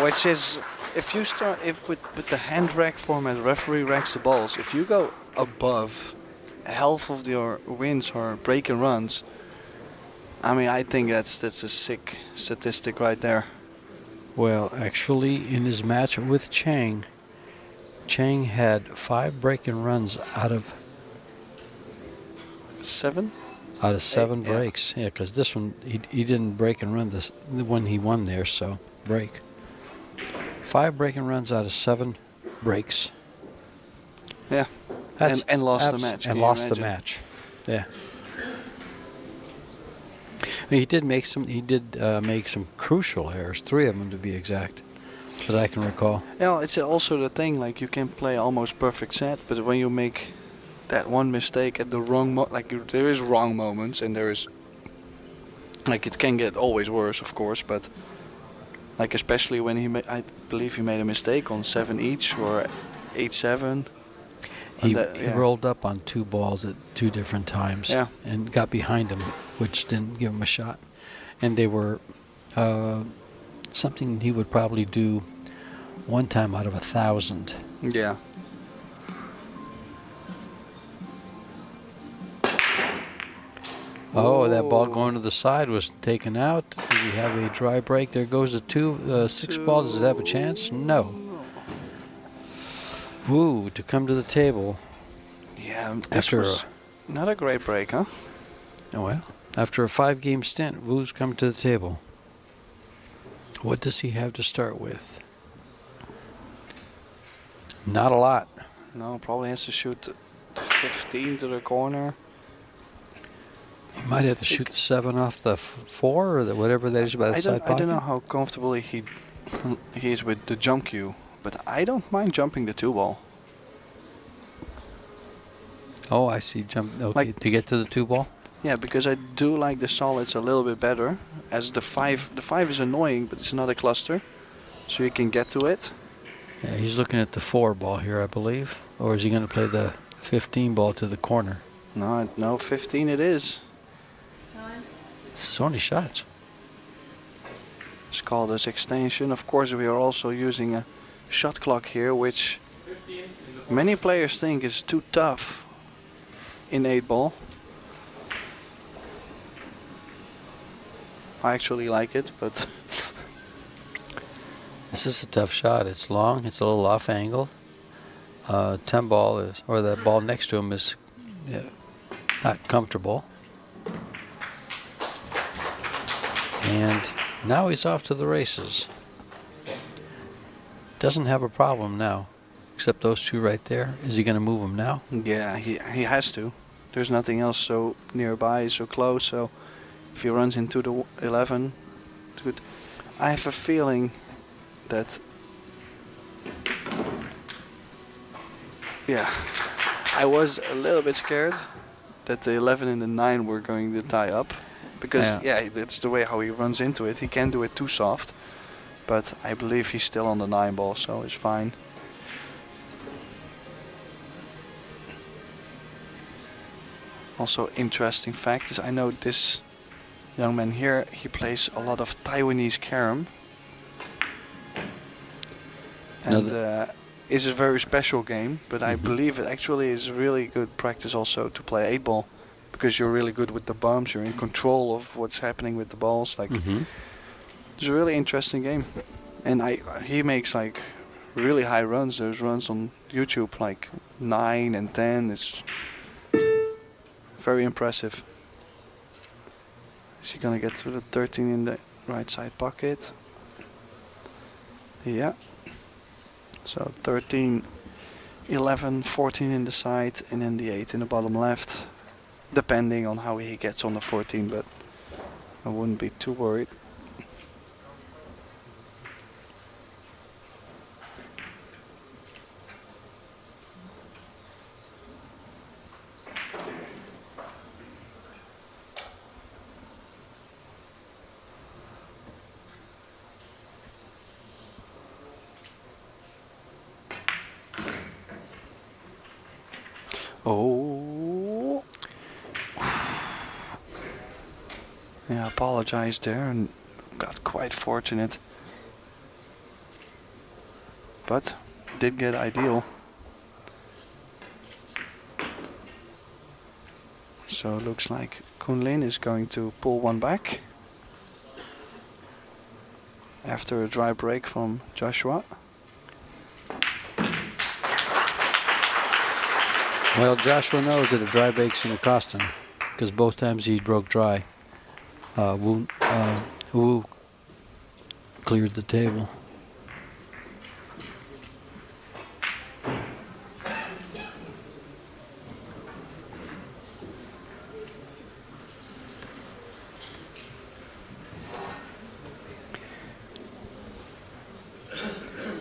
Which is, if you start with the hand rack format, referee racks the balls. If you go above half of your wins or break and runs, I mean, I think that's a sick statistic right there. Well, actually, in his match with Chang had 5 break and runs out of 7? Out of 7 8, breaks. Yeah, because this one, he didn't break and run this when he won there, so break. 5 break and runs out of 7 breaks. Yeah. And lost the match. And lost the match. Yeah. I mean, he did make some crucial errors, 3 of them to be exact, that I can recall. Yeah, it's also the thing, like you can play almost perfect set, but when you make that one mistake at the wrong there is wrong moments, and there is, like, it can get always worse, of course, but like especially when I believe he made a mistake on 7 each or 8-7. He rolled up on 2 balls at 2 different times and got behind him, which didn't give him a shot. And they were something he would probably do 1 time out of 1,000. Yeah. Oh, that ball going to the side was taken out. Do we have a dry break? There goes the 6 ball. Does it have a chance? No. Woo, to come to the table. Yeah, after not a great break, huh? Oh, well, after a 5-game stint, Wu's come to the table. What does he have to start with? Not a lot. No, probably has to shoot 15 to the corner. He might have to shoot the 7 off the 4 or whatever that is by the side pocket. I don't know how comfortable he is with the jump cue, but I don't mind jumping the 2 ball. Oh, I see. Jump. Okay, Like- to get to the 2 ball. Yeah, because I do like the solids a little bit better. As the 5 is annoying, but it's not a cluster, so you can get to it. Yeah, he's looking at the 4 ball here, I believe. Or is he going to play the 15 ball to the corner? No, 15 it is. This is only shots. It's called as extension. Of course, we are also using a shot clock here, which many players think is too tough in 8 ball. I actually like it, but This is a tough shot. It's long. It's a little off angle. 10 ball is, or the ball next to him is not comfortable. And now he's off to the races. Doesn't have a problem now, except those 2 right there. Is he going to move them now? yeah, he has to. There's nothing else so nearby, so close. So if he runs into the 11, good. I have a feeling that, yeah, I was a little bit scared that the 11 and the 9 were going to tie up, because yeah, that's the way how he runs into it. He can't do it too soft, but I believe he's still on the 9 ball, so it's fine. Also, interesting fact is, I know this young man here, he plays a lot of Taiwanese carom. And it's a very special game, but I believe it actually is really good practice also to play 8 ball, because you're really good with the bumps, you're in control of what's happening with the balls. Like, it's a really interesting game. And he makes like really high runs. There's runs on YouTube like 9 and 10. It's very impressive. Is he gonna get to the 13 in the right side pocket? Yeah. So 13, 11, 14 in the side, and then the 8 in the bottom left, depending on how he gets on the 14, but I wouldn't be too worried. Oh, yeah, I apologized there and got quite fortunate, but did get ideal. So it looks like KUN LIN is going to pull one back after a dry break from Joshua. Well, Joshua knows that a dry break's going to cost him, because both times he broke dry. Wu cleared the table.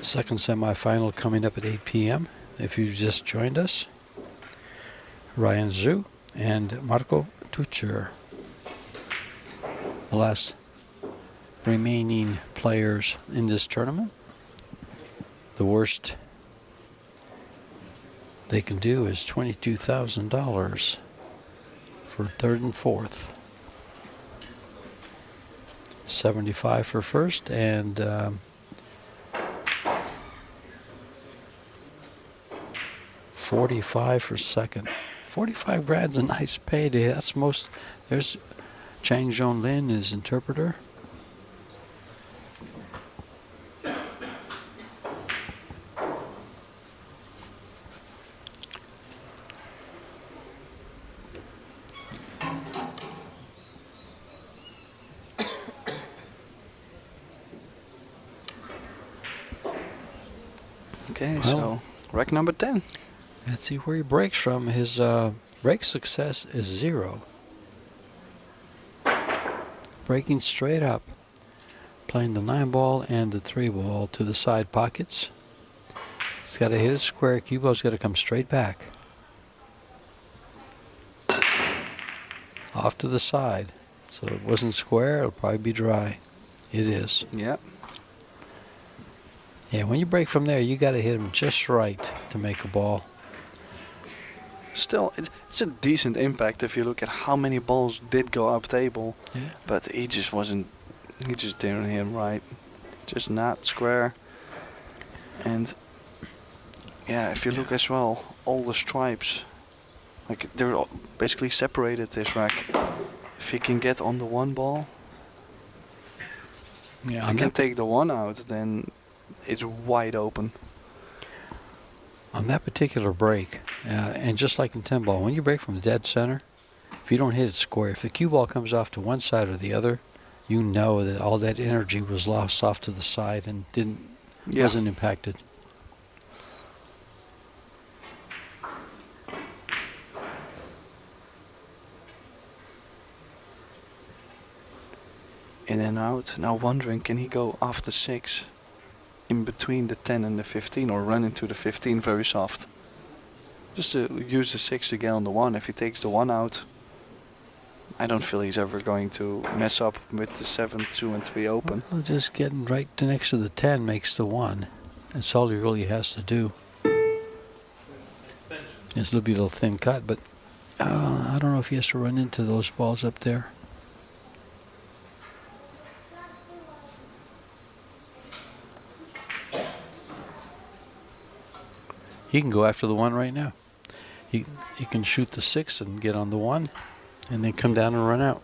Second semifinal coming up at 8 p.m. If you just joined us, Ryan Zhu and Marco Tucher, the last remaining players in this tournament. The worst they can do is $22,000 for third and fourth. 75 for first and 45 for second. 45 grand's a nice payday. That's most. There's Chang Zhong Lin, his interpreter. Okay, Well, so rack number 10. Let's see where he breaks from. His break success is 0. Breaking straight up. Playing the 9 ball and the 3 ball to the side pockets. He's got to hit a square. Cue ball's got to come straight back. off to the side. So it wasn't square, it'll probably be dry. It is. Yeah. Yeah, when you break from there, you got to hit him just right to make a ball. Still, it's a decent impact if you look at how many balls did go up table. Yeah. But he just wasn't, he just didn't hit him right. Just not square. And yeah, if you look as well, all the stripes, like they're all basically separated this rack. If he can get on the one ball, Yeah, if he can take the one out, then it's wide open. on that particular break, and just like in 10 ball, when you break from the dead center, if you don't hit it square, if the cue ball comes off to one side or the other, you know that all that energy was lost off to the side and wasn't impacted. In and out. Now wondering, can he go after 6 in between the 10 and the 15, or run into the 15 very soft? Just to use the 6 to get on the 1. If he takes the 1 out, I don't feel he's ever going to mess up with the 7, 2 and 3 open. Well, just getting right next to the 10 makes the 1. That's all he really has to do. It's a little thin cut, but I don't know if he has to run into those balls up there. He can go after the 1 right now. He can shoot the 6 and get on the 1, and then come down and run out.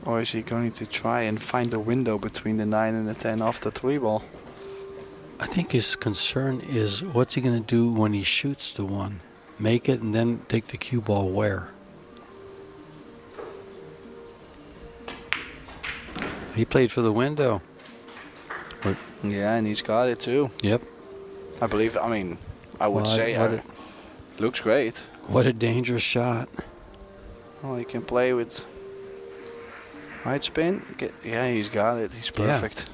Or is he going to try and find a window between the 9 and the 10 off the 3 ball? I think his concern is what's he going to do when he shoots the 1? Make it and then take the cue ball where? He played for the window. Yeah, and he's got it too. Yep. I believe, I mean, I would say looks great. What a dangerous shot. Well, he can play with right spin. Yeah, he's got it. He's perfect.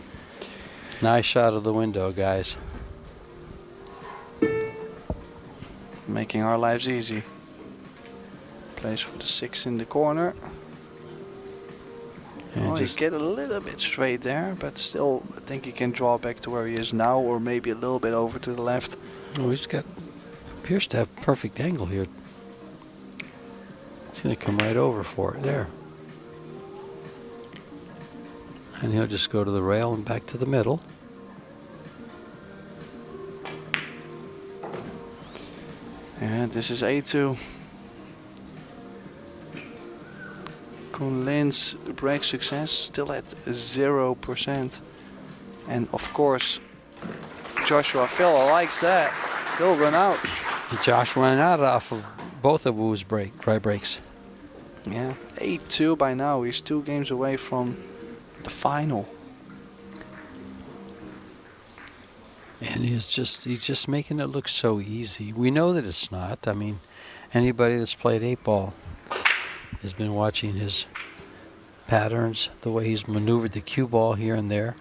Yeah. Nice shot of the window, guys. Making our lives easy. Plays for the 6 in the corner. And He get a little bit straight there, but still, I think he can draw back to where he is now, or maybe a little bit over to the left. oh, appears to have perfect angle here. He's going to come right over for it there. And he'll just go to the rail and back to the middle. And this is A2. KUN LIN's break success still at 0%. And of course, Joshua Filler likes that. He'll run out. Josh ran out off of both of Wu's dry breaks. Yeah, 8-2 by now. He's 2 games away from the final. And he's just making it look so easy. We know that it's not. I mean, anybody that's played 8-ball has been watching his patterns, the way he's maneuvered the cue ball here and there.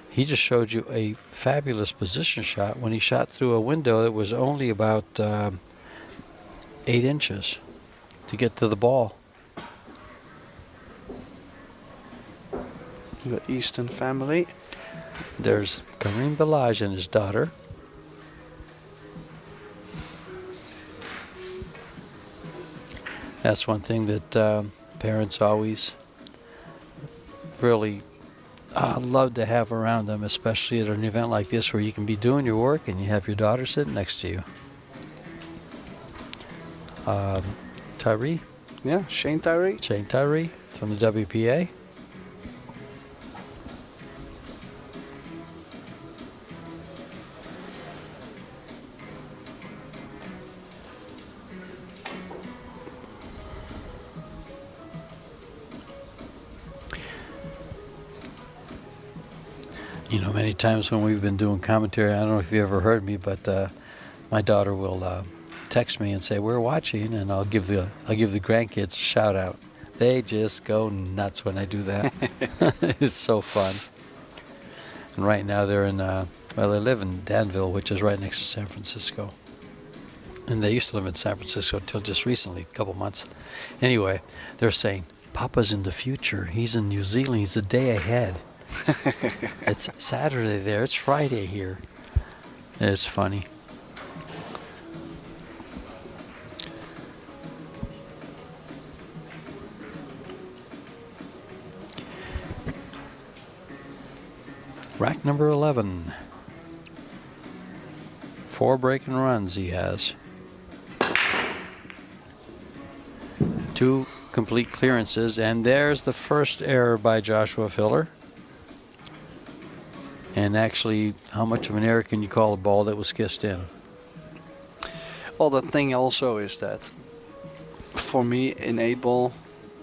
He just showed you a fabulous position shot when he shot through a window that was only about 8 inches to get to the ball. The Easton family. There's Kareem Bellage and his daughter. That's one thing that parents always really love to have around them, especially at an event like this where you can be doing your work and you have your daughter sitting next to you. Tyree? Yeah, Shane Tyree. Shane Tyree from the WPA. You know, many times when we've been doing commentary, I don't know if you ever heard me, but my daughter will text me and say, "We're watching," and I'll give the grandkids a shout out. They just go nuts when I do that. It's so fun. And right now they're in, well, they live in Danville, which is right next to San Francisco. And they used to live in San Francisco till just recently, a couple months. Anyway, they're saying, Papa's in the future. He's in New Zealand. He's a day ahead. It's Saturday there. It's Friday here. It's funny. Rack number 11. 4 breaking runs he has. 2 complete clearances, and there's the first error by Joshua Filler. And actually, how much of an error can you call a ball that was kissed in? Well, the thing also is that for me, in 8-ball,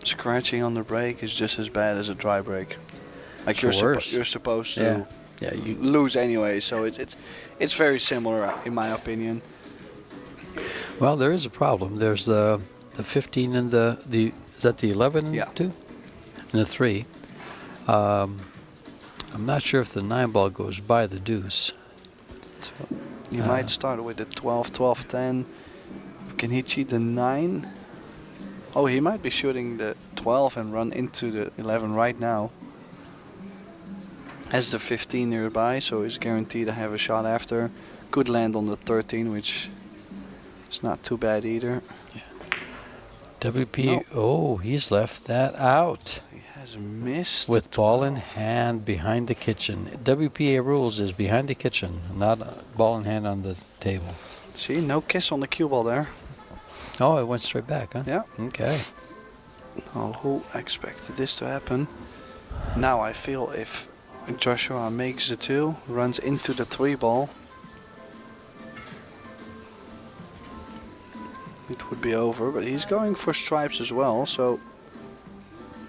scratching on the break is just as bad as a dry break. Like you're supposed to you lose anyway, so it's very similar in my opinion. Well, there is a problem. There's the 15 and the is that the 11 and 2? And the 3. I'm not sure if the 9-ball goes by the deuce. So you might start with the 12, 12, 10. Can he cheat the 9? Oh, he might be shooting the 12 and run into the 11 right now. Has the 15 nearby, so he's guaranteed to have a shot after. Could land on the 13, which is not too bad either. WPA, No. oh, he's left that out. He has missed. With ball in hand behind the kitchen. WPA rules is behind the kitchen, not ball in hand on the table. See, no kiss on the cue ball there. Oh, it went straight back, huh? Yeah. Okay. Oh, who expected this to happen? Now I feel if Joshua makes the 2, runs into the 3-ball, it would be over, but he's going for stripes as well, so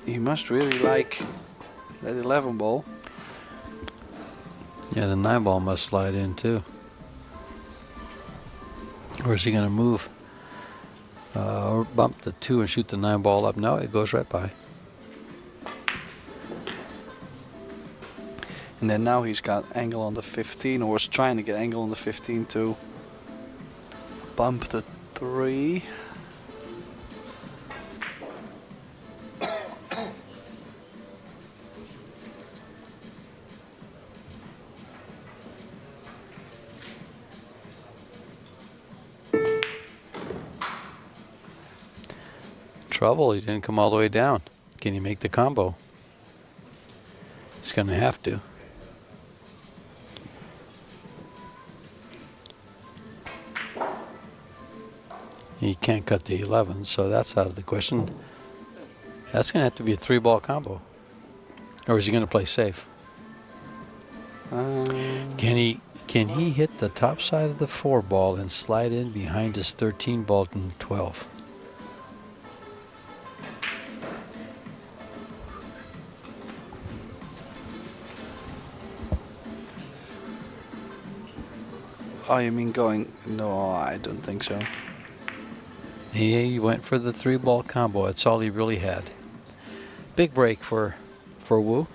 he must really like that 11-ball. Yeah, the 9-ball must slide in too. Or is he going to move or bump the 2 and shoot the 9-ball up? No, it goes right by. And then now he's got angle on the 15, or was trying to get angle on the 15 to bump the 3. Trouble, he didn't come all the way down. Can he make the combo? He's going to have to. He can't cut the 11, so that's out of the question. That's going to have to be a 3-ball combo. Or is he going to play safe? Can he hit the top side of the 4-ball and slide in behind his 13-ball and 12? Oh, you mean going? No, I don't think so. He went for the 3-ball combo. That's all he really had. Big break for Wu.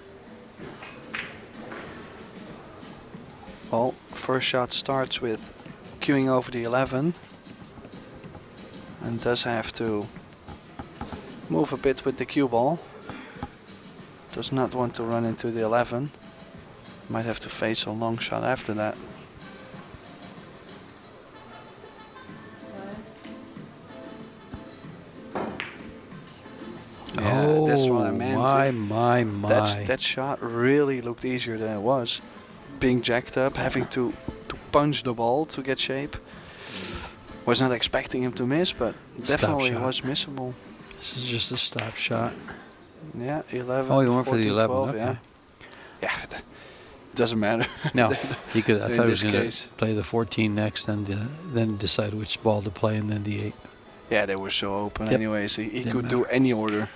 Well, first shot starts with queuing over the 11 and does have to move a bit with the cue ball. Does not want to run into the 11. Might have to face a long shot after that. Yeah, that's what I meant. My. That shot really looked easier than it was. Being jacked up, having to punch the ball to get shape. Was not expecting him to miss, but definitely was missable. This is just a stop shot. Yeah, 11. Oh, he went for the 11. 12, Okay. Yeah, it doesn't matter. No, he could. I In thought he was this going case. to play the 14 next, and then decide which ball to play, and then the 8. Yeah, they were so open Yep. anyway, so he Didn't could do matter. any order.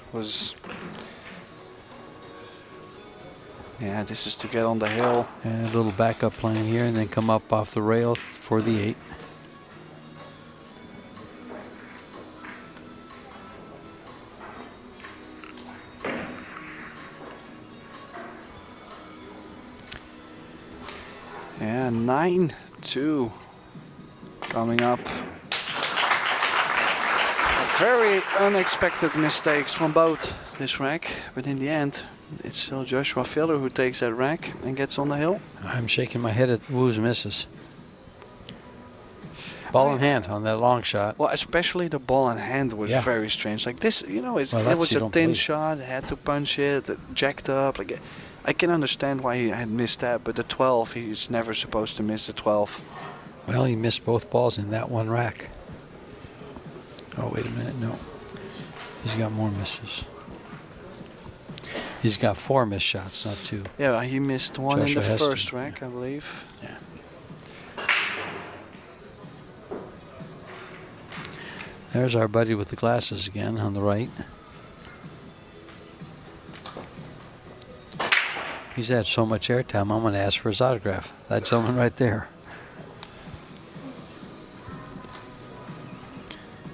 Yeah, this is to get on the hill. And a little backup plan here, and then come up off the rail for the 8. Yeah, 9-2 coming up. Very unexpected mistakes from both this rack, but in the end, it's still Joshua Filler who takes that rack and gets on the hill. I'm shaking my head at Wu's misses. Ball in hand on that long shot. Well, especially the ball in hand was very strange. Like this, you know, it was a thin shot, had to punch it, jacked up. Like, I can understand why he had missed that, but the 12, he's never supposed to miss the 12. Well, he missed both balls in that one rack. Oh, wait a minute, no. He's got more misses. He's got 4 missed shots, not 2. Yeah, he missed one Joshua in the Heston, first rack, I believe. Yeah. There's our buddy with the glasses again on the right. He's had so much airtime, I'm going to ask for his autograph. That gentleman right there.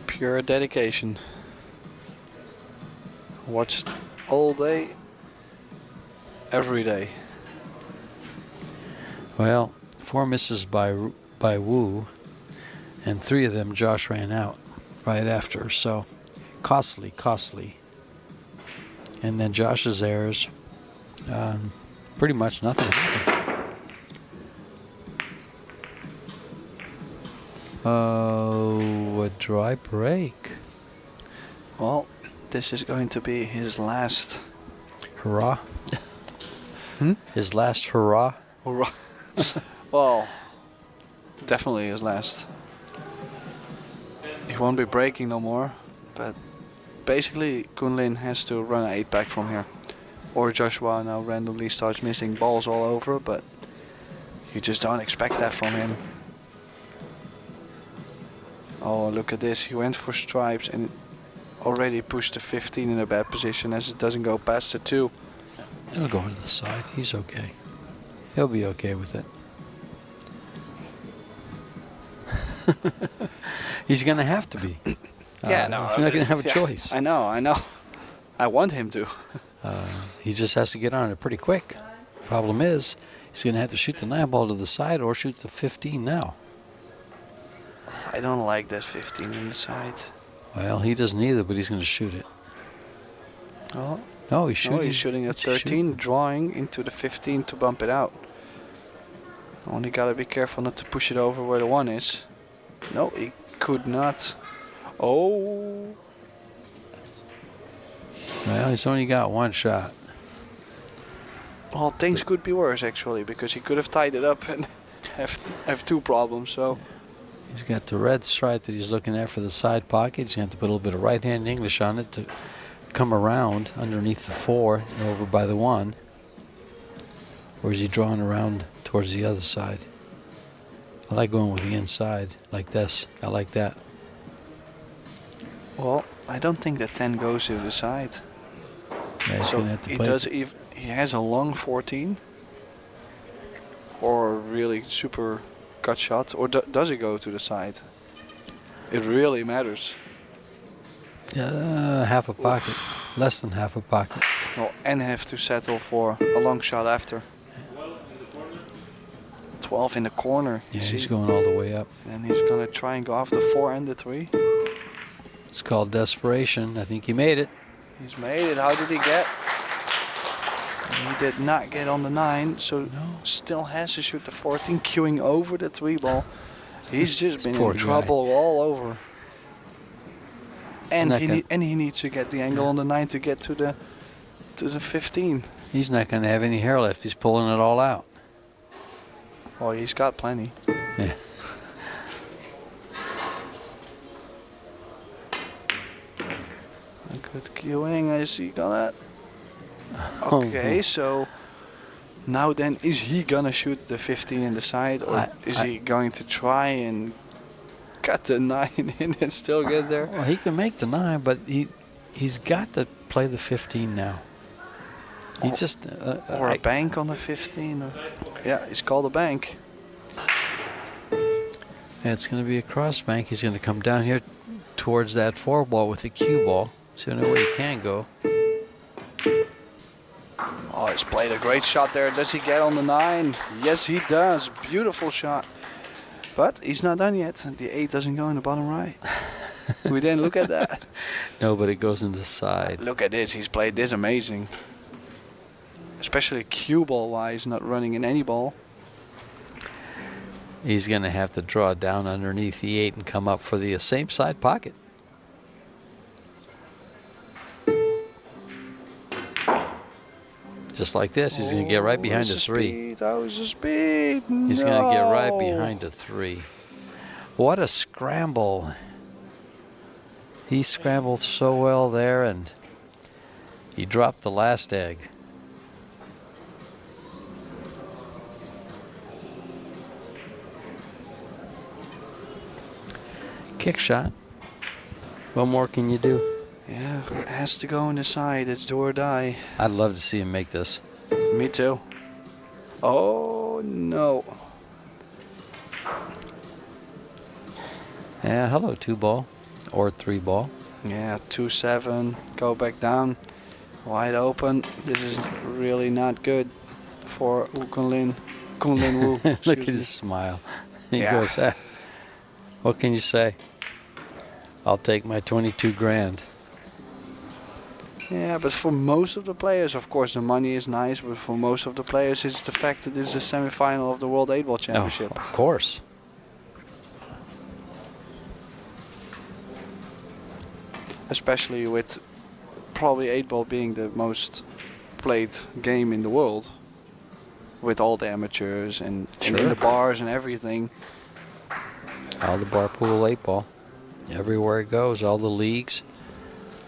Pure dedication. Watched all day, every day. Well, 4 misses by Wu, and 3 of them Josh ran out right after. So costly. And then Josh's errors, pretty much nothing happened. Oh, a dry break. Well, this is going to be his last. Hurrah. Hmm? His last hurrah. Hurrah. Well, definitely his last. He won't be breaking no more, but basically KUN LIN has to run an 8-pack from here. Or Joshua now randomly starts missing balls all over, but you just don't expect that from him. Oh, look at this. He went for stripes and already pushed the 15 in a bad position as it doesn't go past the 2. It'll go to the side. He's okay. He'll be okay with it. He's going to have to be. Yeah, no. He's not going to have a choice. I know. I want him to. He just has to get on it pretty quick. Problem is, he's going to have to shoot the 9 ball to the side or shoot the 15 now. I don't like that 15 in the side. Well, he doesn't either, but he's going to shoot it. Oh. No, he's shooting. No, he's shooting at 13, drawing into the 15 to bump it out. Only got to be careful not to push it over where the 1 is. No, he could not. Oh. Well, he's only got 1 shot. Well, things could be worse actually, because he could have tied it up and have 2 problems. So. He's got the red stripe that he's looking at for the side pocket. He's going to have to put a little bit of right-hand English on it to come around underneath the 4 and over by the 1. Or is he drawing around towards the other side? I like going with the inside like this. I like that. Well, I don't think that 10 goes to the side. Yeah, he's so going to have to play. He has a long 14 or really super gut shot, or does it go to the side? It really matters. Half a pocket. Less than half a pocket. Well, and have to settle for a long shot after. 12 in the corner. Yeah, he's going all the way up. And he's going to try and go off the 4 and the 3. It's called desperation. I think he made it. He's made it. How did he get? He did not get on the 9, so still has to shoot the 14, queuing over the 3 ball. He's just been in trouble all over. And he needs to get the angle on the 9 to get to the 15. He's not going to have any hair left. He's pulling it all out. Oh, he's got plenty. Yeah. Good queuing, I see that. Okay, so now then, is he gonna shoot the 15 in the side, or is he going to try and cut the 9 in and still get there? Well, he can make the 9, but he's got to play the 15 now. He just or a bank on the 15. Yeah, it's called a bank. It's going to be a cross bank. He's going to come down here towards that 4 ball with the cue ball. So you know where he can go. Oh, he's played a great shot there. Does he get on the 9? Yes, he does. Beautiful shot. But he's not done yet. The 8 doesn't go in the bottom right. We didn't look at that. No, but it goes in the side. Look at this. He's played this amazing. Especially cue ball wise, not running in any ball. He's going to have to draw down underneath the 8 and come up for the same side pocket. Just like this, he's going to get right behind the 3. That was a speed. He's going to get right behind the 3. What a scramble. He scrambled so well there, and he dropped the last egg. Kick shot. What more can you do? Yeah, it has to go on the side. It's do or die. I'd love to see him make this. Me too. Oh, no. Yeah, hello, 2 ball or 3 ball. Yeah, 2-7. Go back down. Wide open. This is really not good for KUN LIN. KUN LIN Wu. Look at his smile. He Yeah. goes, ah, what can you say? I'll take my 22 grand. Yeah, but for most of the players, of course, the money is nice, but for most of the players, it's the fact that this is a semi-final of the World 8-Ball Championship. Oh, of course. Especially with probably 8-ball being the most played game in the world. With all the amateurs and in Sure. the bars and everything. All the bar pool 8 ball. Everywhere it goes, all the leagues.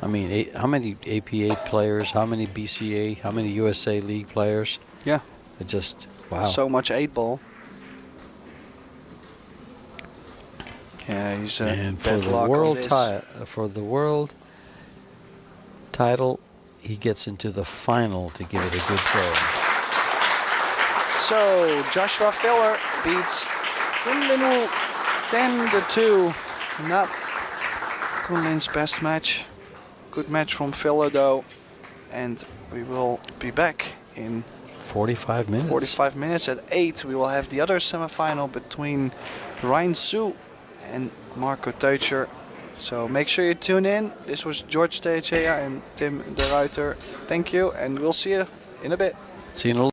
I mean, how many APA players, how many BCA, how many USA League players? Yeah. It just, wow. So much 8-ball. Yeah, he's And for bad the luck world on this. for the world title, he gets into the final to give it a good throw. So Joshua Filler beats KUN LIN 10-2. Not KUN LIN's best match. Good match from Filler though. And we will be back in 45 minutes. 45 minutes. At 8 we will have the other semifinal between Ryan Su and Marco Teutscher. So make sure you tune in. This was George Tejea and Tim de Ruiter. Thank you, and we'll see you in a bit. See you in a